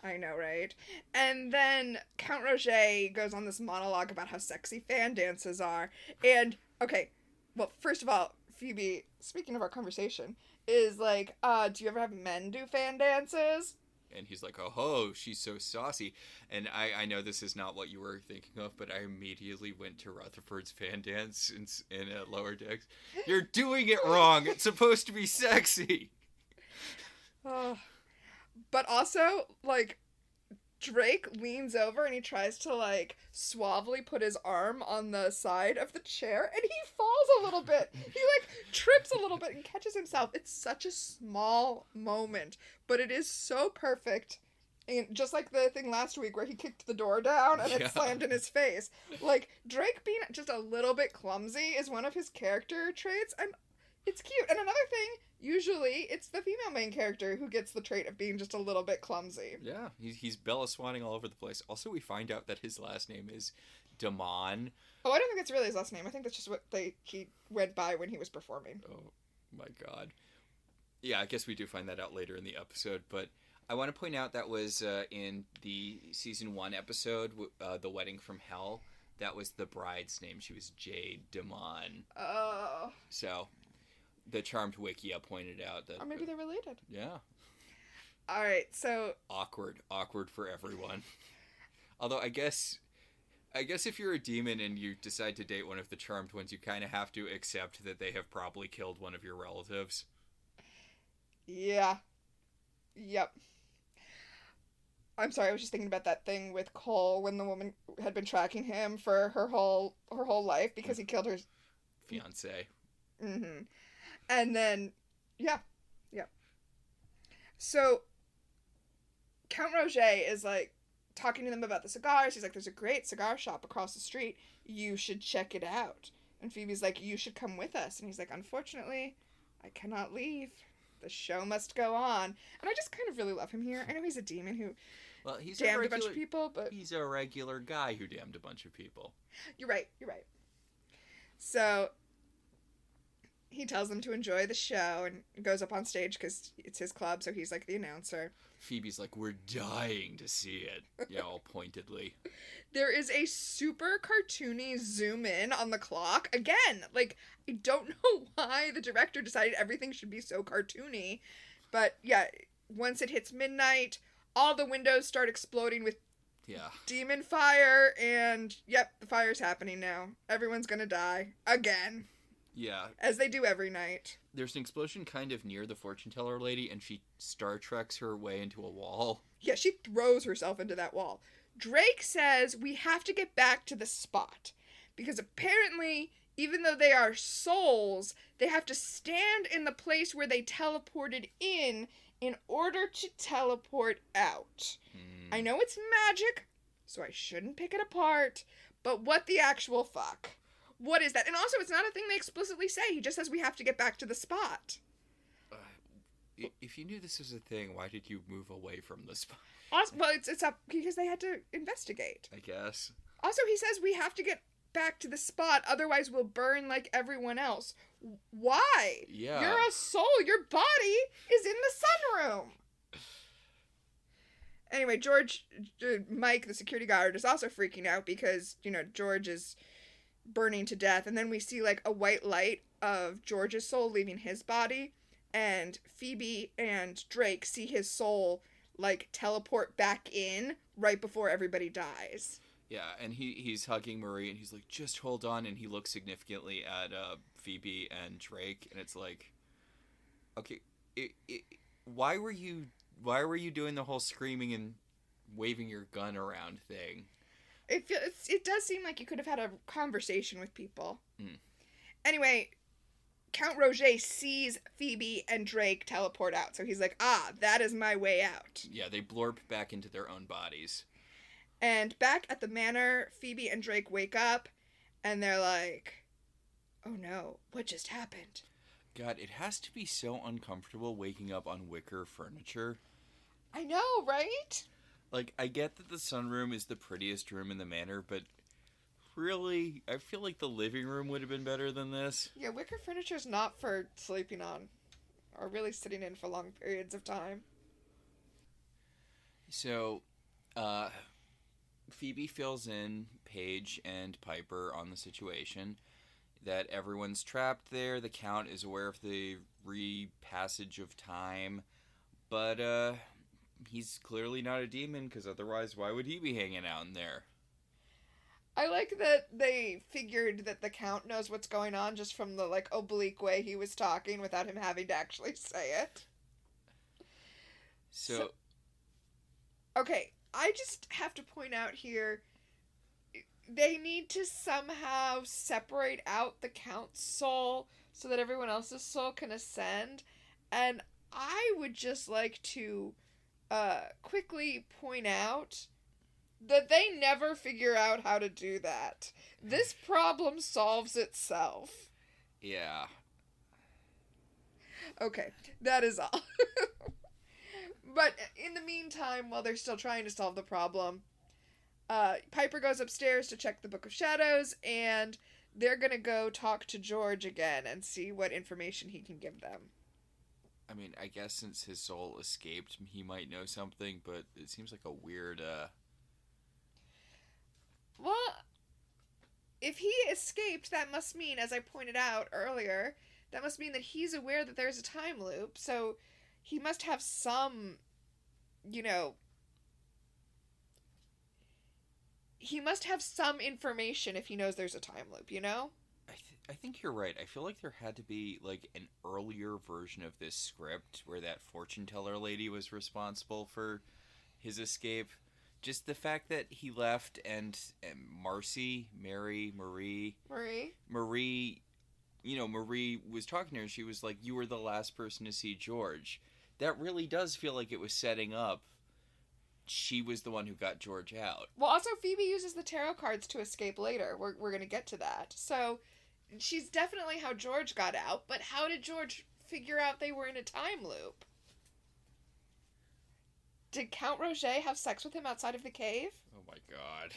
I know, right? And then Count Roger goes on this monologue about how sexy fan dances are. And, okay, well, first of all, Phoebe, speaking of our conversation, is like, do you ever have men do fan dances? And he's like, oh ho, she's so saucy. And I know this is not what you were thinking of, but I immediately went to Rutherford's fan dance in Lower Decks. You're doing it wrong. It's supposed to be sexy. But also, like, Drake leans over and he tries to, like, suavely put his arm on the side of the chair, and he falls a little bit. He, like, trips a little bit and catches himself. It's such a small moment, but it is so perfect. And just like the thing last week where he kicked the door down and it slammed in his face. Like, Drake being just a little bit clumsy is one of his character traits, and it's cute. And another thing, usually it's the female main character who gets the trait of being just a little bit clumsy. Yeah, he's Bella Swanning all over the place. Also, we find out that his last name is Damon. Oh, I don't think that's really his last name. I think that's just what he went by when he was performing. Oh, my God. Yeah, I guess we do find that out later in the episode, but I want to point out that was in the Season 1 episode, The Wedding from Hell. That was the bride's name. She was Jade Damon. Oh. So... the Charmed Wikia pointed out that... Or maybe they're related. Yeah. Alright, so... Awkward for everyone. Although, I guess if you're a demon and you decide to date one of the Charmed ones, you kind of have to accept that they have probably killed one of your relatives. Yeah. Yep. I'm sorry, I was just thinking about that thing with Cole when the woman had been tracking him for her whole life because he killed her... fiancé. Mm-hmm. And then, yeah. So, Count Roger is, like, talking to them about the cigars. He's like, there's a great cigar shop across the street. You should check it out. And Phoebe's like, you should come with us. And he's like, unfortunately, I cannot leave. The show must go on. And I just kind of really love him here. I know he's a demon who damned a bunch of people, but... he's a regular guy who damned a bunch of people. You're right. So... he tells them to enjoy the show and goes up on stage because it's his club, so he's like the announcer. Phoebe's like, we're dying to see it. Yeah, all pointedly. There is a super cartoony zoom in on the clock. Again, like, I don't know why the director decided everything should be so cartoony. But yeah, once it hits midnight, all the windows start exploding with demon fire, and yep, the fire's happening now. Everyone's gonna die. Again. Yeah. As they do every night. There's an explosion kind of near the fortune teller lady, and she Star Treks her way into a wall. Yeah, she throws herself into that wall. Drake says we have to get back to the spot. Because apparently, even though they are souls, they have to stand in the place where they teleported in order to teleport out. I know it's magic, so I shouldn't pick it apart, but what the actual fuck? What is that? And also, it's not a thing they explicitly say. He just says we have to get back to the spot. If you knew this was a thing, why did you move away from the spot? Also, well, it's up because they had to investigate. I guess. Also, he says we have to get back to the spot, otherwise we'll burn like everyone else. Why? Yeah. You're a soul. Your body is in the sunroom. Anyway, Mike, the security guard, is also freaking out because, George is burning to death, and then we see like a white light of George's soul leaving his body, and Phoebe and Drake see his soul like teleport back in right before everybody dies. Yeah, and he's hugging Marie, and he's like, just hold on, and he looks significantly at Phoebe and Drake, and it's like, okay, why were you doing the whole screaming and waving your gun around thing? It does seem like you could have had a conversation with people. Anyway, Count Roger sees Phoebe and Drake teleport out. So he's like, that is my way out. Yeah, they blorp back into their own bodies. And back at the manor, Phoebe and Drake wake up, and they're like, oh no, what just happened? God, it has to be so uncomfortable waking up on wicker furniture. I know, right? Like, I get that the sunroom is the prettiest room in the manor, but really, I feel like the living room would have been better than this. Yeah, wicker furniture is not for sleeping on, or really sitting in for long periods of time. So, Phoebe fills in Paige and Piper on the situation, that everyone's trapped there, the Count is aware of the repassage of time, but, he's clearly not a demon, because otherwise why would he be hanging out in there? I like that they figured that the Count knows what's going on just from the, like, oblique way he was talking without him having to actually say it. So okay, I just have to point out here, they need to somehow separate out the Count's soul so that everyone else's soul can ascend, and I would just like to quickly point out that they never figure out how to do that. This problem solves itself. yeah. Okay, that is all. But in the meantime, while they're still trying to solve the problem, Piper goes upstairs to check the Book of Shadows, and they're gonna go talk to George again and see what information he can give them. I mean, I guess since his soul escaped, he might know something, but it seems like a weird, Well, if he escaped, that must mean, as I pointed out earlier, that must mean that he's aware that there's a time loop, so he must have some, he must have some information if he knows there's a time loop, I think you're right. I feel like there had to be, like, an earlier version of this script where that fortune teller lady was responsible for his escape. Just the fact that he left and Marie, Marie was talking to her and she was like, you were the last person to see George. That really does feel like it was setting up she was the one who got George out. Well, also, Phoebe uses the tarot cards to escape later. We're going to get to that. So, she's definitely how George got out, but how did George figure out they were in a time loop? Did Count Roger have sex with him outside of the cave? Oh my god.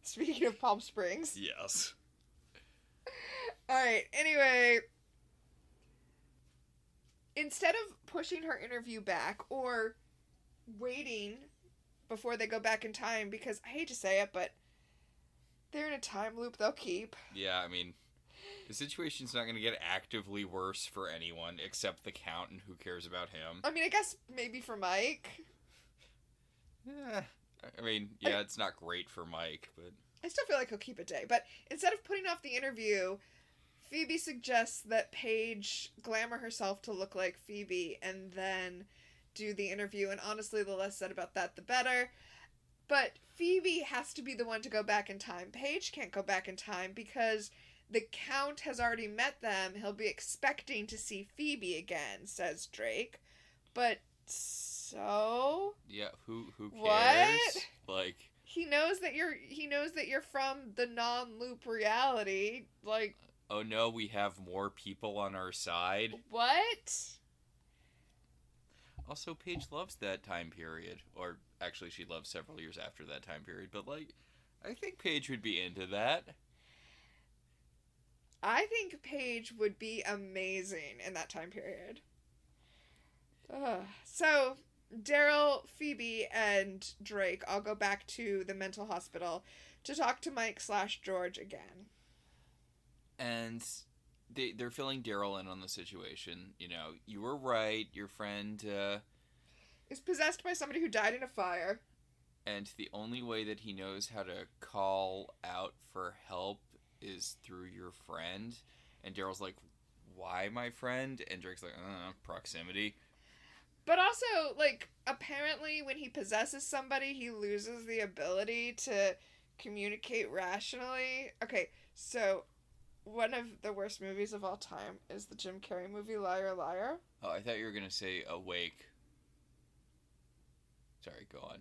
Speaking of Palm Springs. Yes. Alright, anyway. Instead of pushing her interview back or waiting before they go back in time, because I hate to say it, but they're in a time loop they'll keep. Yeah, I mean, the situation's not going to get actively worse for anyone except the Count, and who cares about him? I mean, I guess maybe for Mike. Yeah. I mean, yeah, it's not great for Mike, but I still feel like he'll keep a day. But instead of putting off the interview, Phoebe suggests that Paige glamour herself to look like Phoebe and then do the interview. And honestly, the less said about that, the better. But Phoebe has to be the one to go back in time. Paige can't go back in time because the Count has already met them. He'll be expecting to see Phoebe again, says Drake. But so? Yeah, who cares? What? Like, he knows that you're from the non-loop reality. Like, oh no, we have more people on our side. What? Also, Paige loves that time period, or actually she loves several years after that time period, but like, I think Paige would be into that. I think Paige would be amazing in that time period. So, Daryl, Phoebe, and Drake all go back to the mental hospital to talk to Mike/George again. And they're filling Daryl in on the situation. You know, you were right, your friend is possessed by somebody who died in a fire. And the only way that he knows how to call out for help is through your friend. And Daryl's like, why my friend? And Drake's like, proximity. But also, like, apparently when he possesses somebody, he loses the ability to communicate rationally. Okay, so one of the worst movies of all time is the Jim Carrey movie Liar Liar. Oh, I thought you were going to say Awake. Sorry, go on.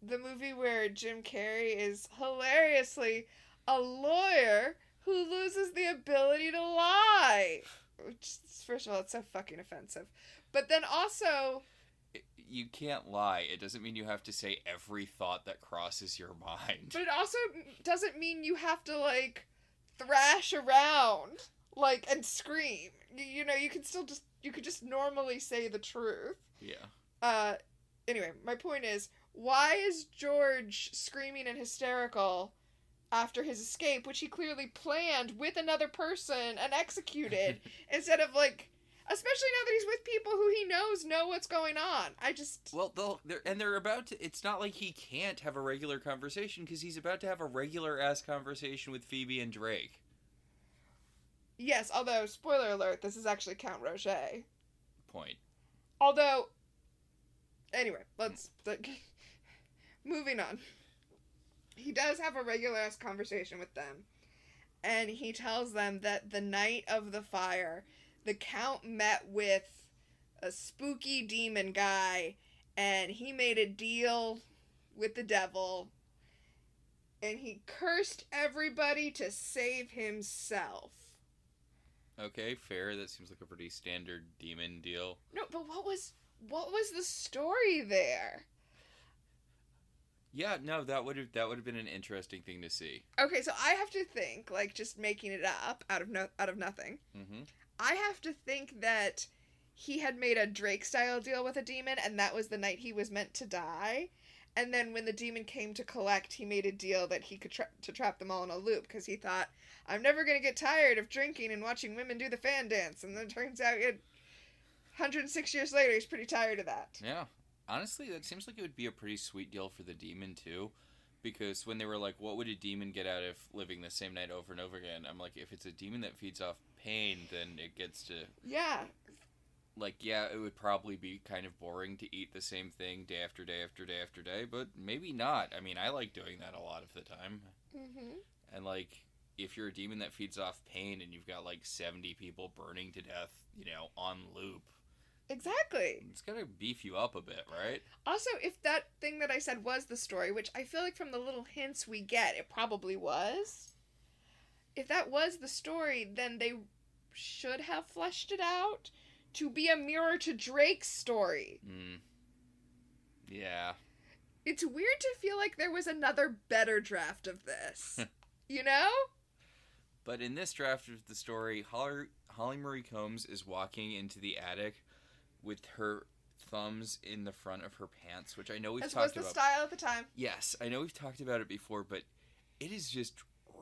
The movie where Jim Carrey is hilariously a lawyer who loses the ability to lie. Which, first of all, it's so fucking offensive. But then also... You can't lie. It doesn't mean you have to say every thought that crosses your mind. But it also doesn't mean you have to, like, thrash around, like, and scream. You know, you can still just... You could just normally say the truth. Yeah. Anyway, my point is, why is George screaming and hysterical after his escape, which he clearly planned with another person and executed, instead of, like, especially now that he's with people who he knows know what's going on. Well, they're about to... It's not like he can't have a regular conversation, because he's about to have a regular-ass conversation with Phoebe and Drake. Yes, although, spoiler alert, this is actually Count Roger. Point. Although... Anyway, let's... Moving on. He does have a regular-ass conversation with them. And he tells them that the night of the fire, the Count met with a spooky demon guy, and he made a deal with the devil, and he cursed everybody to save himself. Okay, fair. That seems like a pretty standard demon deal. No, but what was the story there? Yeah, no, that would have been an interesting thing to see. Okay, so I have to think, like, just making it up out of nothing. Mm-hmm. I have to think that he had made a Drake-style deal with a demon, and that was the night he was meant to die. And then when the demon came to collect, he made a deal that he could trap them all in a loop, because he thought, I'm never going to get tired of drinking and watching women do the fan dance. And then it turns out 106 years later, he's pretty tired of that. Yeah. Honestly, that seems like it would be a pretty sweet deal for the demon, too. Because when they were like, what would a demon get out of living the same night over and over again? I'm like, if it's a demon that feeds off pain, then it gets to... Yeah. Like, yeah, it would probably be kind of boring to eat the same thing day after day after day after day, but maybe not. I mean, I like doing that a lot of the time. Mm-hmm. And, like, if you're a demon that feeds off pain and you've got, like, 70 people burning to death, you know, on loop... Exactly. It's gonna beef you up a bit, right? Also, if that thing that I said was the story, which I feel like from the little hints we get, it probably was. If that was the story, then they should have fleshed it out to be a mirror to Drake's story. Yeah. It's weird to feel like there was another better draft of this. You know? But in this draft of the story, Holly Marie Combs is walking into the attic with her thumbs in the front of her pants, which I know we've talked about. As was the style at the time. Yes, I know we've talked about it before, but it is just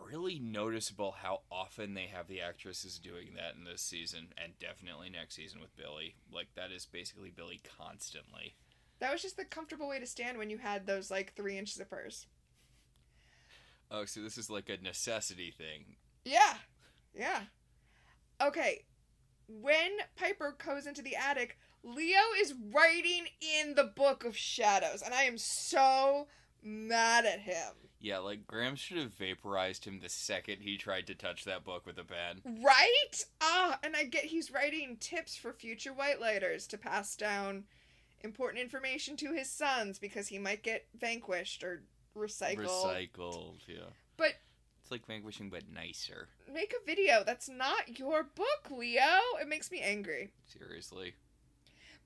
really noticeable how often they have the actresses doing that in this season, and definitely next season with Billy. Like, that is basically Billy constantly. That was just the comfortable way to stand when you had those, like, 3-inch zippers. Oh, so this is like a necessity thing. Yeah. Yeah. Okay. When Piper goes into the attic, Leo is writing in the Book of Shadows, and I am so mad at him. Yeah, like, Graham should have vaporized him the second he tried to touch that book with a pen. Right? And I get he's writing tips for future Whitelighters to pass down important information to his sons because he might get vanquished or recycled. Recycled, yeah. But... It's like Vanquishing, but nicer. Make a video. That's not your book, Leo. It makes me angry. Seriously.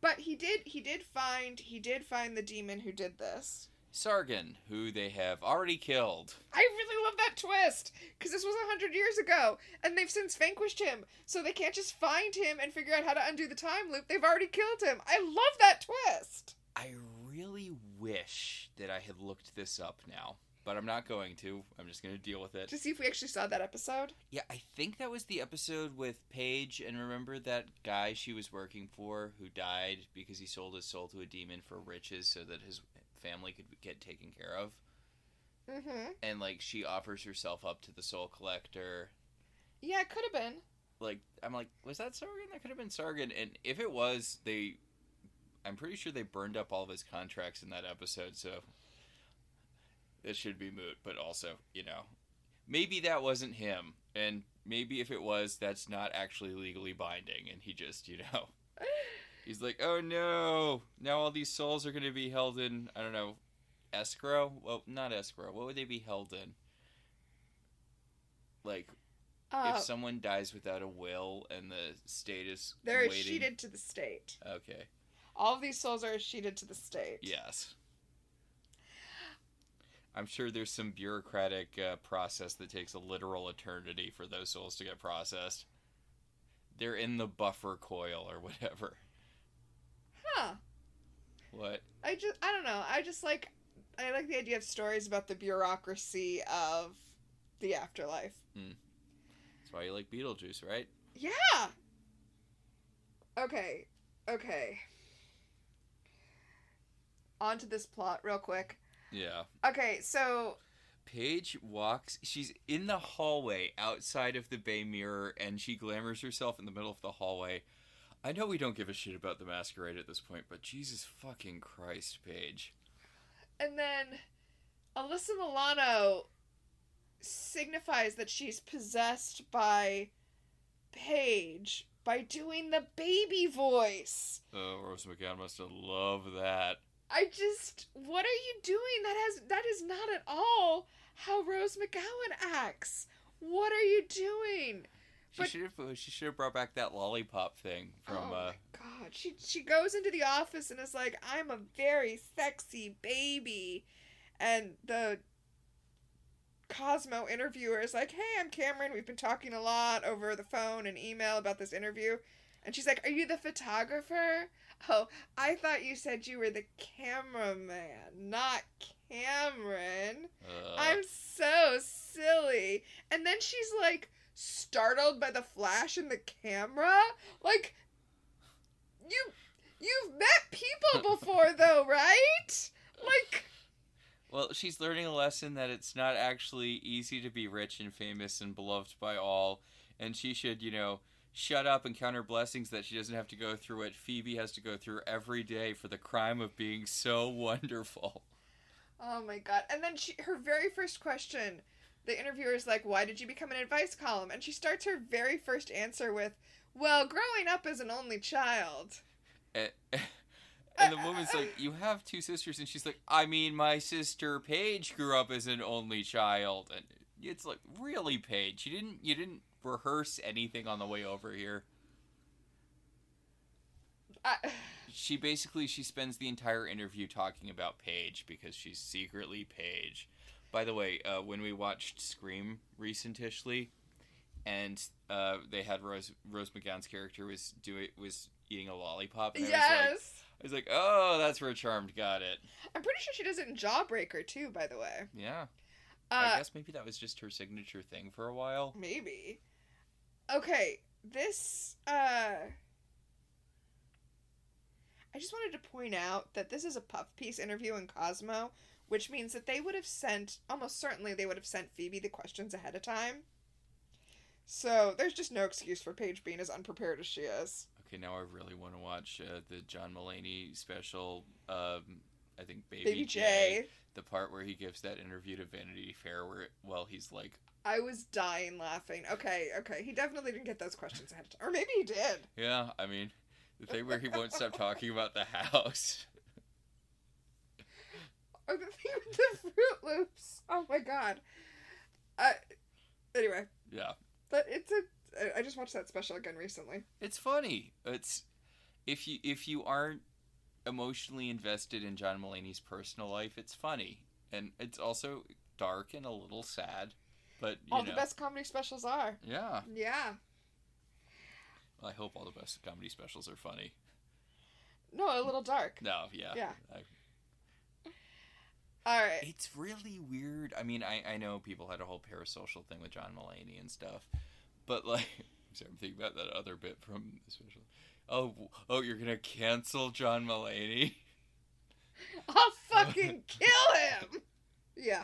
But he did find the demon who did this. Sargon, who they have already killed. I really love that twist, because this was 100 years ago, and they've since vanquished him, so they can't just find him and figure out how to undo the time loop. They've already killed him. I love that twist. I really wish that I had looked this up now, but I'm not going to. I'm just going to deal with it. To see if we actually saw that episode? Yeah, I think that was the episode with Paige, and remember that guy she was working for who died because he sold his soul to a demon for riches so that his family could get taken care of? Mm-hmm. And, like, she offers herself up to the soul collector. Yeah, it could have been. Like, I'm like, was that Sargon? That could have been Sargon. And if it was, I'm pretty sure they burned up all of his contracts in that episode, so it should be moot. But also, you know, maybe that wasn't him, and maybe if it was, that's not actually legally binding, and he just, he's like, oh no, now all these souls are going to be held in, I don't know, escrow? Well, not escrow. What would they be held in? Like, if someone dies without a will and the state is they're waiting... escheated to the state. Okay. All of these souls are escheated to the state. Yes. I'm sure there's some bureaucratic process that takes a literal eternity for those souls to get processed. They're in the buffer coil or whatever. Huh. What? I don't know. I like the idea of stories about the bureaucracy of the afterlife. That's why you like Beetlejuice, right? Yeah! Okay. On to this plot real quick. Yeah. Okay, so... Paige walks... She's in the hallway outside of the Bay Mirror, and she glamours herself in the middle of the hallway. I know we don't give a shit about the masquerade at this point, but Jesus fucking Christ, Paige. And then Alyssa Milano signifies that she's possessed by Paige by doing the baby voice. Oh, Rose McGowan must have loved that. What are you doing? That is not at all how Rose McGowan acts. What are you doing? She should have brought back that lollipop thing from. Oh my god! She goes into the office and is like, "I'm a very sexy baby," and the Cosmo interviewer is like, "Hey, I'm Cameron. We've been talking a lot over the phone and email about this interview," and she's like, "Are you the photographer? Oh, I thought you said you were the cameraman, not Cameron. I'm so silly." And then she's like, startled by the flash in the camera. Like, you've met people before though, right? Like, well, she's learning a lesson that it's not actually easy to be rich and famous and beloved by all, and she should, shut up and count her blessings that she doesn't have to go through what Phoebe has to go through every day for the crime of being so wonderful. Oh my god. And then her very first question, the interviewer is like, "Why did you become an advice column?" And she starts her very first answer with, "Well, growing up as an only child." And the woman's like, "You have two sisters," and she's like, "I mean, my sister Paige grew up as an only child." And it's like, really, Paige? You didn't rehearse anything on the way over here. She spends the entire interview talking about Paige because she's secretly Paige. By the way, when we watched Scream recentishly, and they had Rose McGowan's character was eating a lollipop, and I was like, oh, that's where Charmed got it. I'm pretty sure she does it in Jawbreaker too, by the way. Yeah. I guess maybe that was just her signature thing for a while. Maybe. Okay, this, I just wanted to point out that this is a puff piece interview in Cosmo, which means that almost certainly they would have sent Phoebe the questions ahead of time. So there's just no excuse for Paige being as unprepared as she is. Okay, now I really want to watch the John Mulaney special, I think Baby J. The part where he gives that interview to Vanity Fair he's like... I was dying laughing. Okay. He definitely didn't get those questions ahead of time. Or maybe he did. Yeah, I mean, the thing where he won't stop talking about the house. Or the thing with the Fruit Loops. Oh my god. Anyway. Yeah. But I just watched that special again recently. It's funny. It's if you aren't emotionally invested in John Mulaney's personal life, it's funny. And it's also dark and a little sad. But all the best comedy specials are. Yeah. Yeah. Well, I hope all the best comedy specials are funny. No, a little dark. No, yeah. Yeah. All right. It's really weird. I mean, I know people had a whole parasocial thing with John Mulaney and stuff, but like, I'm thinking about that other bit from the special. Oh, you're gonna cancel John Mulaney? I'll fucking kill him. Yeah.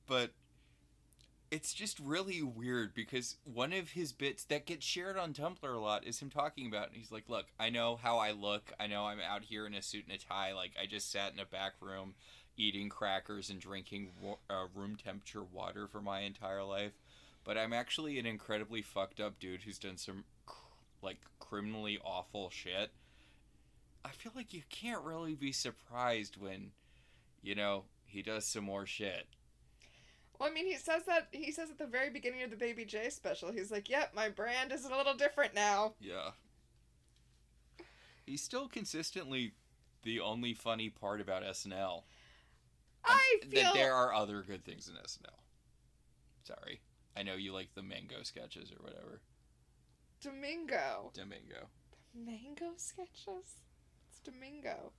But it's just really weird because one of his bits that gets shared on Tumblr a lot is him talking about, and he's like, look, I know how I look. I know I'm out here in a suit and a tie. Like, I just sat in a back room eating crackers and drinking room temperature water for my entire life, but I'm actually an incredibly fucked up dude who's done some like criminally awful shit. I feel like you can't really be surprised when, you know, he does some more shit. Well, I mean, he says at the very beginning of the Baby J special, he's like, yep, my brand is a little different now. Yeah. He's still consistently the only funny part about SNL. I feel... that there are other good things in SNL. Sorry. I know you like the mango sketches or whatever. Domingo. The mango sketches? It's Domingo.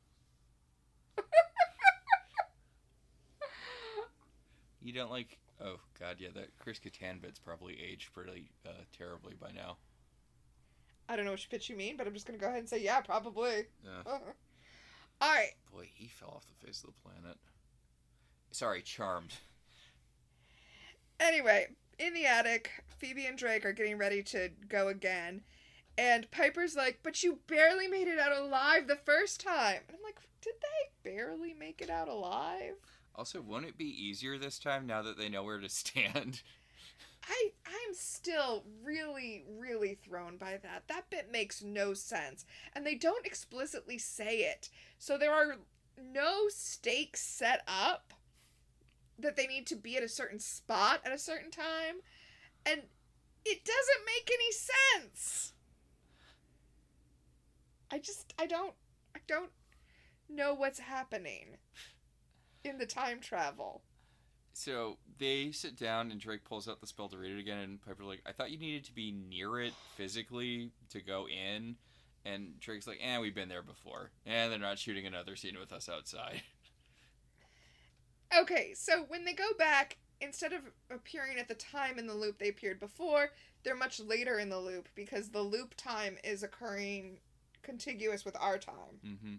You don't like... Oh, God, yeah, that Chris Kattan bit's probably aged pretty terribly by now. I don't know which pitch you mean, but I'm just going to go ahead and say, yeah, probably. Yeah. Alright. Boy, he fell off the face of the planet. Sorry, Charmed. Anyway, in the attic, Phoebe and Drake are getting ready to go again. And Piper's like, but you barely made it out alive the first time. And I'm like, did they barely make it out alive? Also, won't it be easier this time now that they know where to stand? I'm still really, really thrown by that. That bit makes no sense. And they don't explicitly say it. So there are no stakes set up that they need to be at a certain spot at a certain time. And it doesn't make any sense. I don't know what's happening in the time travel. So they sit down and Drake pulls out the spell to read it again, and Piper's like, I thought you needed to be near it physically to go in. And Drake's like, we've been there before. And they're not shooting another scene with us outside. Okay, so when they go back, instead of appearing at the time in the loop they appeared before, they're much later in the loop because the loop time is occurring contiguous with our time. Mm-hmm.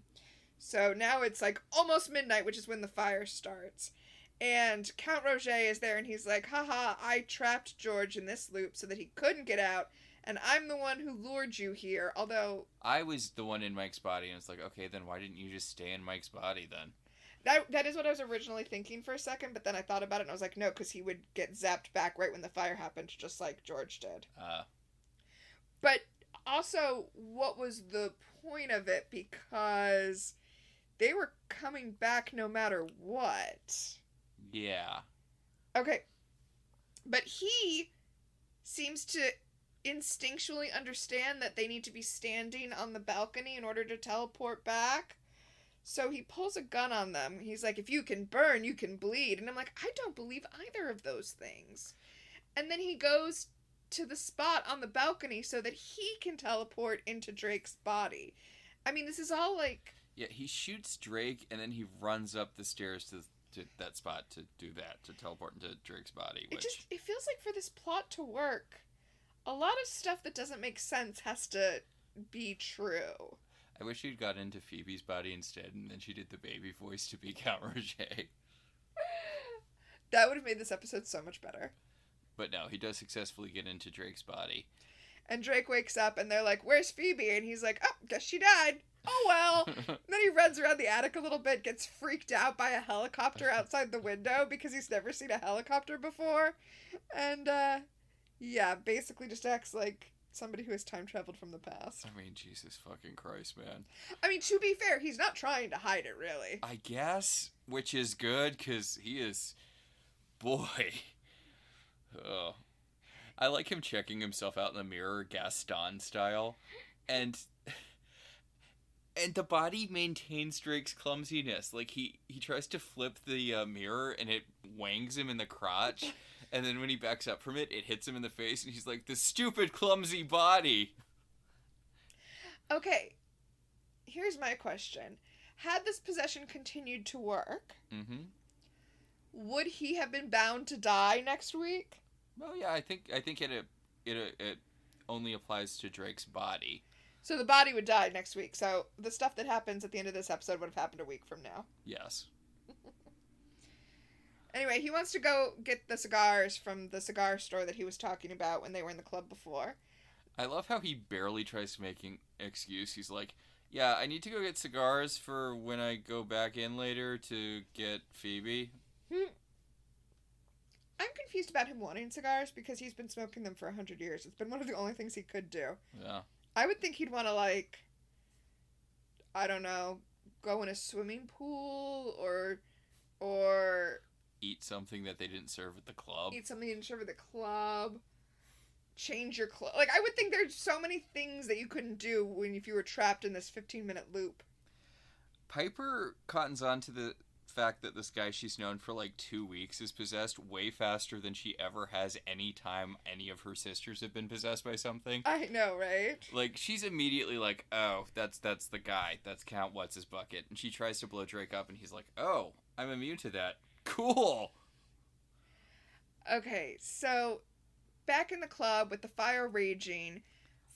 So now it's like almost midnight, which is when the fire starts. And Count Roger is there and he's like, haha, I trapped George in this loop so that he couldn't get out, and I'm the one who lured you here, although... I was the one in Mike's body, and it's like, okay, then why didn't you just stay in Mike's body then? That is what I was originally thinking for a second, but then I thought about it and I was like, no, because he would get zapped back right when the fire happened, just like George did. But also, what was the point of it? Because they were coming back no matter what. Yeah. Okay. But he seems to instinctually understand that they need to be standing on the balcony in order to teleport back. So he pulls a gun on them. He's like, if you can burn, you can bleed. And I'm like, I don't believe either of those things. And then he goes to the spot on the balcony so that he can teleport into Drake's body. I mean, this is all like... Yeah, he shoots Drake and then he runs up the stairs to that spot to do that, to teleport into Drake's body. Which... It feels like for this plot to work, a lot of stuff that doesn't make sense has to be true. I wish you'd got into Phoebe's body instead, and then she did the baby voice to be Count Roger. That would have made this episode so much better. But no, he does successfully get into Drake's body. And Drake wakes up, and they're like, where's Phoebe? And he's like, oh, guess she died. Oh, well. And then he runs around the attic a little bit, gets freaked out by a helicopter outside the window because he's never seen a helicopter before. And, yeah, basically just acts like somebody who has time traveled from the past. I mean, Jesus fucking Christ, man. I mean, to be fair, he's not trying to hide it, really. I guess, which is good, because he is... Boy. Oh. I like him checking himself out in the mirror, Gaston style. And the body maintains Drake's clumsiness. Like, he tries to flip the mirror, and it wangs him in the crotch. And then when he backs up from it, it hits him in the face, and he's like, "The stupid, clumsy body." Okay, here's my question. Had this possession continued to work, would he have been bound to die next week? Well, yeah, I think it only applies to Drake's body. So the body would die next week. So the stuff that happens at the end of this episode would have happened a week from now. Yes. Anyway, he wants to go get the cigars from the cigar store that he was talking about when they were in the club before. I love how he barely tries to make an excuse. He's like, Yeah, I need to go get cigars for when I go back in later to get Phoebe. I'm confused about him wanting cigars because he's been smoking them for 100 years. It's been one of the only things he could do. Yeah. I would think he'd want to, like, I don't know, go in a swimming pool or Eat something that they didn't serve at the club. eat something you didn't serve at the club. Change your clothes. Like, I would think there's so many things that you couldn't do if you were trapped in this 15-minute loop. Piper cottons on to the fact that this guy she's known for like 2 weeks is possessed way faster than she ever has any time any of her sisters have been possessed by something. I know, right? Like, she's immediately like, oh, that's the guy. That's Count What's-His-Bucket. And she tries to blow Drake up, and he's like, oh, I'm immune to that. Cool! Okay, so back in the club with the fire raging,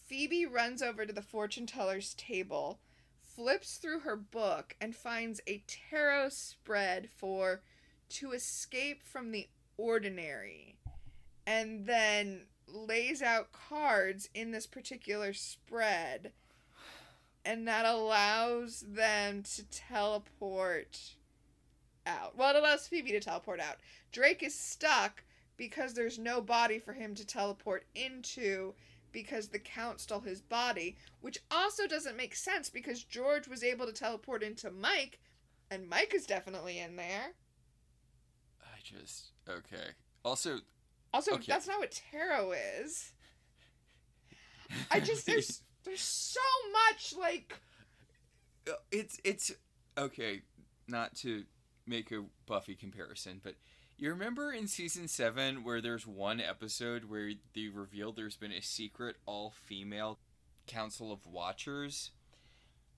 Phoebe runs over to the fortune teller's table, flips through her book, and finds a tarot spread for to escape from the ordinary, and then lays out cards in this particular spread, and that allows them to teleport out. Well, it allows Phoebe to teleport out. Drake is stuck because there's no body for him to teleport into because the Count stole his body, which also doesn't make sense because George was able to teleport into Mike, and Mike is definitely in there. Okay. Also, okay. That's not what tarot is. There's so much, like... It's okay, not to make a Buffy comparison, but you remember in season 7 where there's one episode where they reveal there's been a secret all-female council of watchers,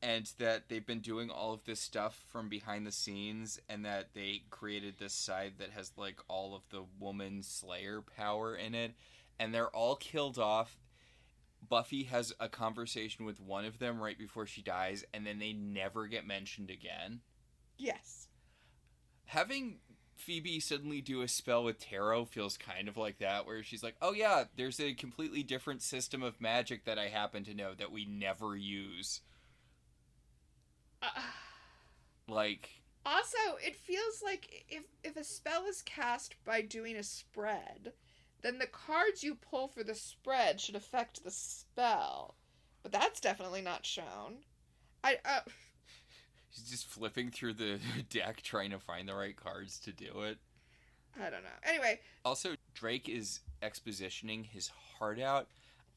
and that they've been doing all of this stuff from behind the scenes, and that they created this side that has like all of the woman slayer power in it, and they're all killed off. Buffy has a conversation with one of them right before she dies, and then they never get mentioned again. Yes. Having Phoebe suddenly do a spell with tarot feels kind of like that, where she's like, oh yeah, there's a completely different system of magic that I happen to know that we never use. Also, it feels like if a spell is cast by doing a spread, then the cards you pull for the spread should affect the spell. But that's definitely not shown. She's just flipping through the deck trying to find the right cards to do it. I don't know. Anyway. Also, Drake is expositioning his heart out.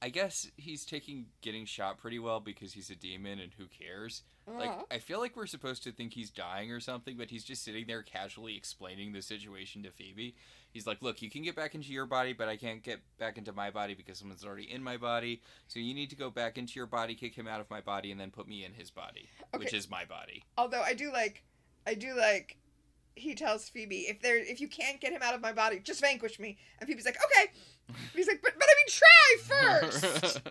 I guess he's taking getting shot pretty well because he's a demon and who cares? Like, I feel like we're supposed to think he's dying or something, but he's just sitting there casually explaining the situation to Phoebe. He's like, look, you can get back into your body, but I can't get back into my body because someone's already in my body. So you need to go back into your body, kick him out of my body, and then put me in his body, which is my body. Although I do like, he tells Phoebe, if you can't get him out of my body, just vanquish me. And Phoebe's like, okay. And he's like, but I mean, try first.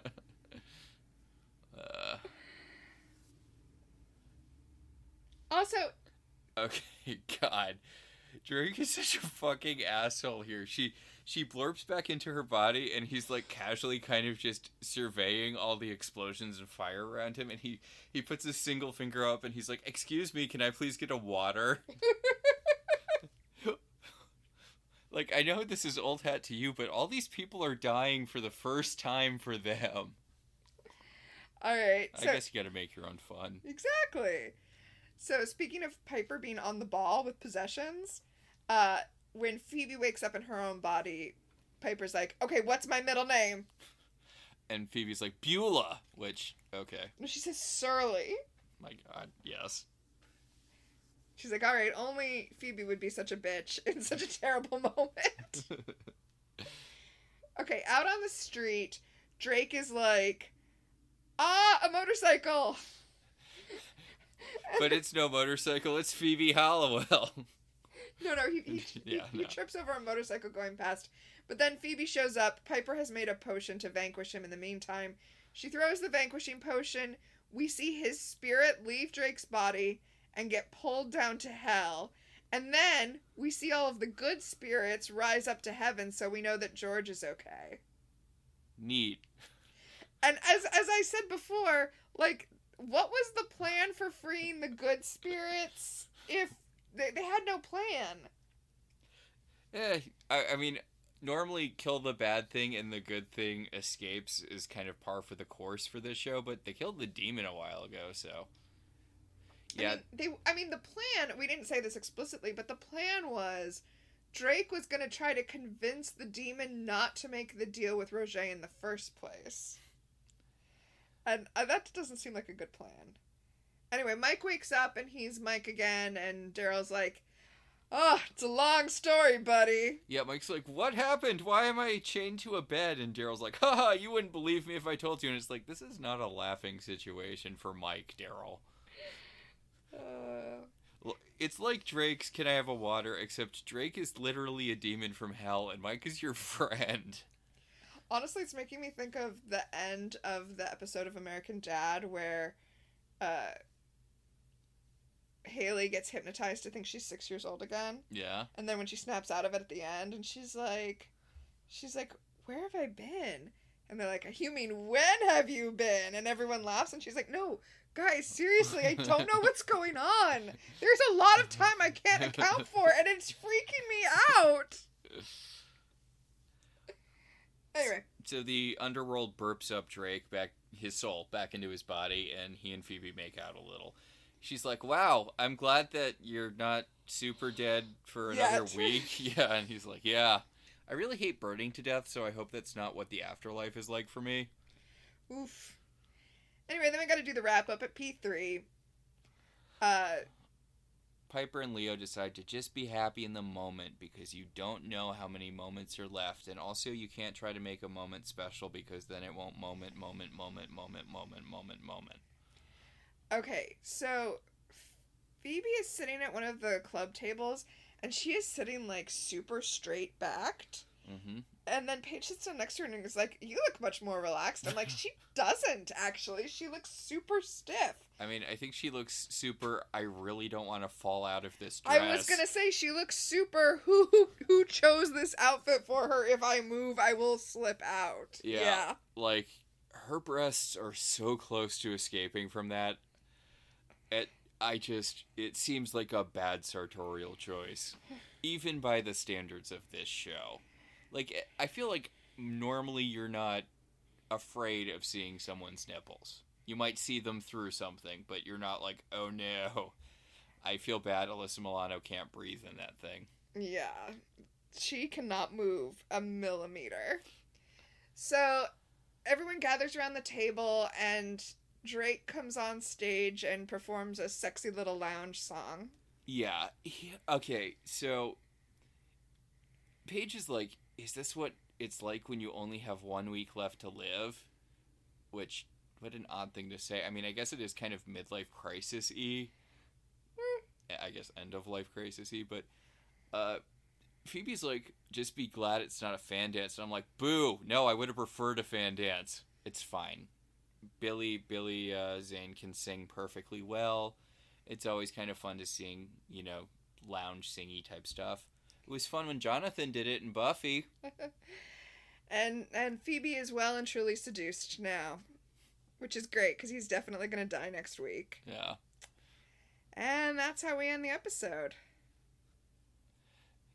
Also, okay, God, Drake is such a fucking asshole here. She blurps back into her body, and he's like casually kind of just surveying all the explosions and fire around him, and he puts his single finger up, and he's like, excuse me, can I please get a water? Like, I know this is old hat to you, but all these people are dying for the first time for them. Alright. I guess you gotta make your own fun. Exactly. So, speaking of Piper being on the ball with possessions, when Phoebe wakes up in her own body, Piper's like, okay, what's my middle name? And Phoebe's like, Beulah, which, okay. No, she says Surly. My God, yes. She's like, alright, only Phoebe would be such a bitch in such a terrible moment. Okay, out on the street, Drake is like, a motorcycle! But it's no motorcycle, it's Phoebe Halliwell. No, he trips over a motorcycle going past. But then Phoebe shows up. Piper has made a potion to vanquish him in the meantime. She throws the vanquishing potion. We see his spirit leave Drake's body and get pulled down to hell. And then we see all of the good spirits rise up to heaven, so we know that George is okay. Neat. And as I said before, like, what was the plan for freeing the good spirits if they had no plan? Yeah, I mean, normally kill the bad thing and the good thing escapes is kind of par for the course for this show, but they killed the demon a while ago, so... Yeah. I mean, the plan, we didn't say this explicitly, but the plan was Drake was going to try to convince the demon not to make the deal with Roger in the first place. And that doesn't seem like a good plan. Anyway, Mike wakes up and he's Mike again, and Daryl's like, "Oh, it's a long story, buddy." Yeah, Mike's like, "What happened? Why am I chained to a bed?" And Daryl's like, "Haha, you wouldn't believe me if I told you." And it's like, this is not a laughing situation for Mike, Daryl. It's like Drake's Can I Have a Water, except Drake is literally a demon from hell, and Mike is your friend. Honestly, it's making me think of the end of the episode of American Dad where Haley gets hypnotized to think she's 6 years old again. Yeah. And then when she snaps out of it at the end, and she's like, "Where have I been?" And they're like, "You mean when have you been?" And everyone laughs, and she's like, "No, guys, seriously, I don't know what's going on. There's a lot of time I can't account for, and it's freaking me out." Anyway. So the underworld burps up Drake, his soul, back into his body, and he and Phoebe make out a little. She's like, "Wow, I'm glad that you're not super dead for another week." Yeah, and he's like, "Yeah. I really hate burning to death, so I hope that's not what the afterlife is like for me." Oof. Anyway, then we gotta do the wrap-up at P3. Piper and Leo decide to just be happy in the moment because you don't know how many moments are left, and also you can't try to make a moment special because then it won't moment. Okay, so Phoebe is sitting at one of the club tables, and she is sitting, like, super straight-backed. Mm-hmm. And then Paige sits down next to her and is like, "You look much more relaxed." I'm like, she doesn't, actually. She looks super stiff. I mean, I think she looks super, I really don't want to fall out of this dress. I was gonna say, she looks super, who chose this outfit for her? If I move, I will slip out. Yeah. Like, her breasts are so close to escaping from that. It seems like a bad sartorial choice. Even by the standards of this show. Like, I feel like normally you're not afraid of seeing someone's nipples. You might see them through something, but you're not like, "Oh no, I feel bad, Alyssa Milano can't breathe in that thing." Yeah. She cannot move a millimeter. So, everyone gathers around the table, and Drake comes on stage and performs a sexy little lounge song. Yeah. Okay, so Paige is like, "Is this what it's like when you only have 1 week left to live?" Which, what an odd thing to say. I mean, I guess it is kind of midlife crisis-y. I guess end-of-life crisis-y, but Phoebe's like, "Just be glad it's not a fan dance." And I'm like, boo! No, I would have preferred a fan dance. It's fine. Billy Zane can sing perfectly well. It's always kind of fun to sing, lounge singy type stuff. It was fun when Jonathan did it in Buffy. And Phoebe is well and truly seduced now, which is great because he's definitely going to die next week. Yeah. And that's how we end the episode.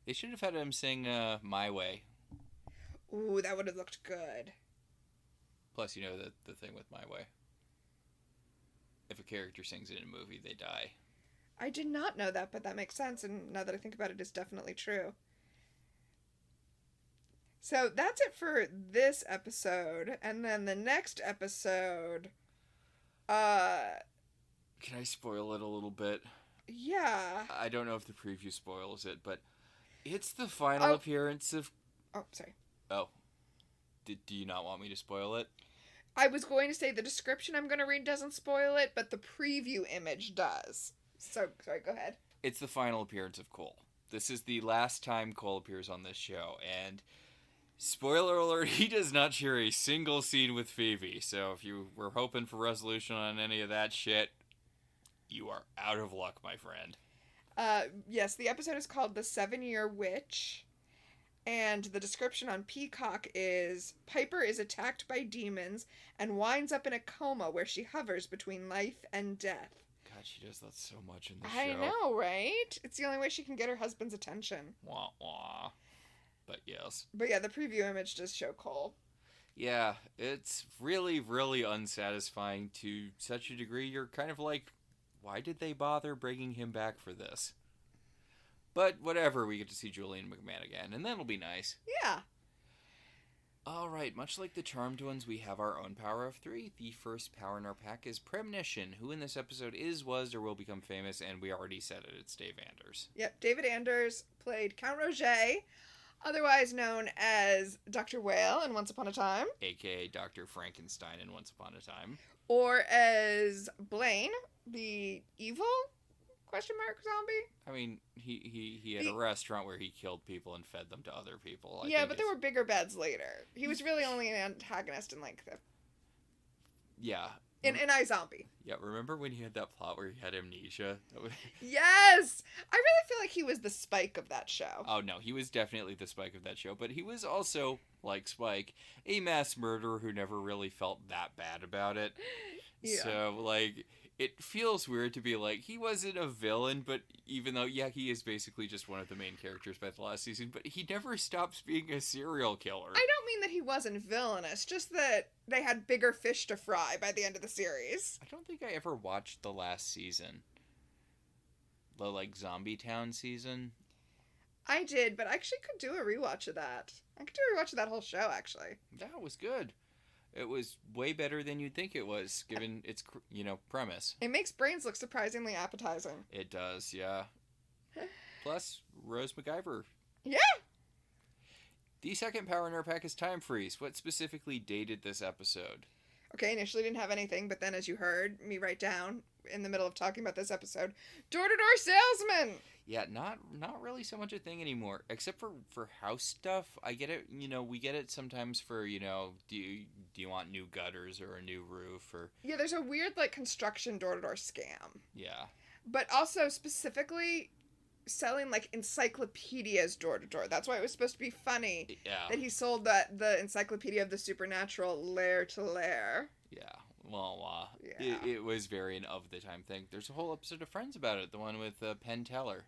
They should have had him sing My Way. Ooh, that would have looked good. Plus, the thing with My Way. If a character sings it in a movie, they die. I did not know that, but that makes sense, and now that I think about it, it's definitely true. So that's it for this episode, and then the next episode, Can I spoil it a little bit? Yeah. I don't know if the preview spoils it, but it's the final appearance of... Oh, sorry. Oh. Do you not want me to spoil it? I was going to say the description I'm going to read doesn't spoil it, but the preview image does. So, sorry, go ahead. It's the final appearance of Cole. This is the last time Cole appears on this show, and spoiler alert, he does not share a single scene with Phoebe, so if you were hoping for resolution on any of that shit, you are out of luck, my friend. Yes, the episode is called The 7-Year Witch. And the description on Peacock is, Piper is attacked by demons and winds up in a coma where she hovers between life and death. God, she does that so much in the show. I know, right? It's the only way she can get her husband's attention. Wah, wah. But yes. But yeah, the preview image does show Cole. Yeah, it's really, really unsatisfying to such a degree. You're kind of like, why did they bother bringing him back for this? But whatever, we get to see Julian McMahon again, and that'll be nice. Yeah. Alright, much like the Charmed ones, we have our own power of 3. The first power in our pack is Premonition, who in this episode is, was, or will become famous, and we already said it, it's Dave Anders. Yep, David Anders played Count Roget, otherwise known as Dr. Whale in Once Upon a Time. A.k.a. Dr. Frankenstein in Once Upon a Time. Or as Blaine, the evil zombie? I mean, he had a restaurant where he killed people and fed them to other people. Yeah, but there were bigger beds later. He was really only an antagonist in, like, the... Yeah. In iZombie. Yeah, remember when he had that plot where he had amnesia? Yes! I really feel like he was the Spike of that show. Oh, no, he was definitely the Spike of that show, but he was also, like Spike, a mass murderer who never really felt that bad about it. Yeah. So, like... It feels weird to be like, he wasn't a villain, but even though, yeah, he is basically just one of the main characters by the last season, but he never stops being a serial killer. I don't mean that he wasn't villainous, just that they had bigger fish to fry by the end of the series. I don't think I ever watched the last season. The, like, Zombie Town season. I did, but I actually could do a rewatch of that. I could do a rewatch of that whole show, actually. That was good. It was way better than you'd think it was, given its, premise. It makes brains look surprisingly appetizing. It does, yeah. Plus, Rose MacGyver. Yeah! The second power in our pack is Time Freeze. What specifically dated this episode? Okay, initially didn't have anything, but then as you heard me write down in the middle of talking about this episode, door-to-door salesman! Yeah, not really so much a thing anymore, except for house stuff. I get it, we get it sometimes for, do you want new gutters or a new roof or... Yeah, there's a weird, like, construction door-to-door scam. Yeah. But also, specifically, selling, like, encyclopedias door-to-door. That's why it was supposed to be funny. Yeah. That he sold the Encyclopedia of the Supernatural lair to lair. Yeah. Well, yeah. It was very an of-the-time thing. There's a whole episode of Friends about it, the one with Penn Teller.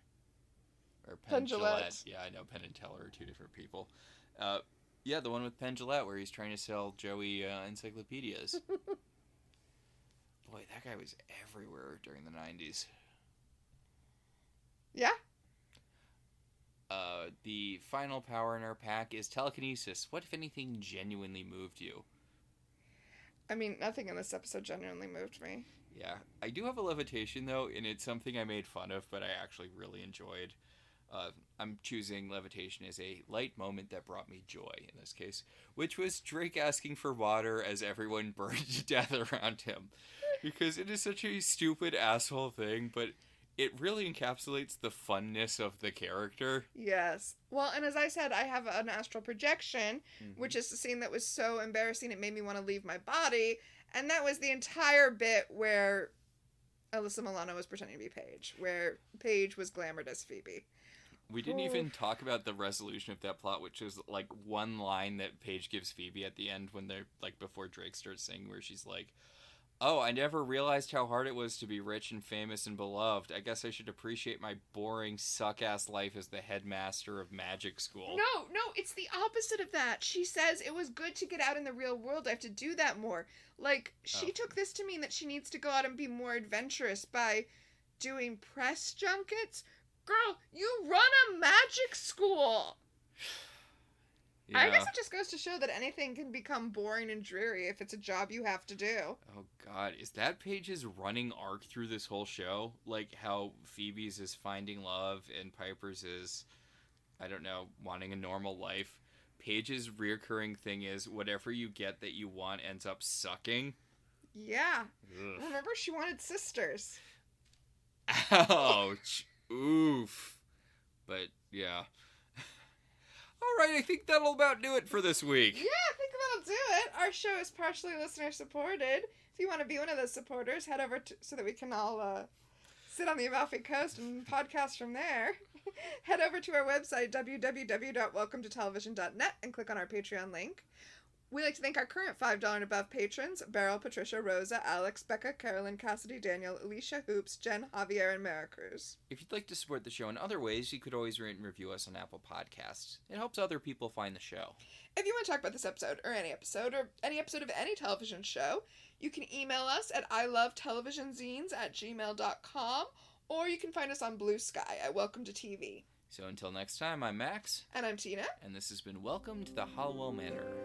Or Penn Jillette. Yeah, I know Penn and Teller are two different people. Yeah, the one with Penn Jillette where he's trying to sell Joey encyclopedias. Boy, that guy was everywhere during the 90s. Yeah. The final power in our pack is telekinesis. What, if anything, genuinely moved you? I mean, nothing in this episode genuinely moved me. Yeah. I do have a levitation, though, and it's something I made fun of, but I actually really enjoyed. I'm choosing levitation as a light moment that brought me joy, in this case, which was Drake asking for water as everyone burned to death around him. Because it is such a stupid asshole thing, but it really encapsulates the funness of the character. Yes. Well, and as I said, I have an astral projection, which is the scene that was so embarrassing it made me want to leave my body, and that was the entire bit where Alyssa Milano was pretending to be Paige, where Paige was glamored as Phoebe. We didn't even talk about the resolution of that plot, which is like one line that Paige gives Phoebe at the end when they're like before Drake starts singing, where she's like, "Oh, I never realized how hard it was to be rich and famous and beloved. I guess I should appreciate my boring, suck-ass life as the headmaster of magic school." No, it's the opposite of that. She says it was good to get out in the real world. I have to do that more. Like, she took this to mean that she needs to go out and be more adventurous by doing press junkets. Girl, you run a magic school! Yeah. I guess it just goes to show that anything can become boring and dreary if it's a job you have to do. Oh, God. Is that Paige's running arc through this whole show? Like, how Phoebe's is finding love and Piper's is, I don't know, wanting a normal life. Paige's reoccurring thing is whatever you get that you want ends up sucking. Yeah. Ugh. Remember, she wanted sisters. Ouch. Oof. But, yeah. Alright, I think that'll about do it for this week. Yeah, I think that'll do it. Our show is partially listener supported. If you want to be one of those supporters, head over so that we can all sit on the Amalfi Coast and podcast from there, head over to our website, www.welcometotelevision.net, and click on our Patreon link. We'd like to thank our current $5 and above patrons, Beryl, Patricia, Rosa, Alex, Becca, Carolyn, Cassidy, Daniel, Alicia, Hoops, Jen, Javier, and Maricruz. If you'd like to support the show in other ways, you could always rate and review us on Apple Podcasts. It helps other people find the show. If you want to talk about this episode, or any episode of any television show, you can email us at ilovetelevisionzines@gmail.com, or you can find us on Blue Sky at Welcome to TV. So until next time, I'm Max. And I'm Tina. And this has been Welcome to the Halliwell Manor.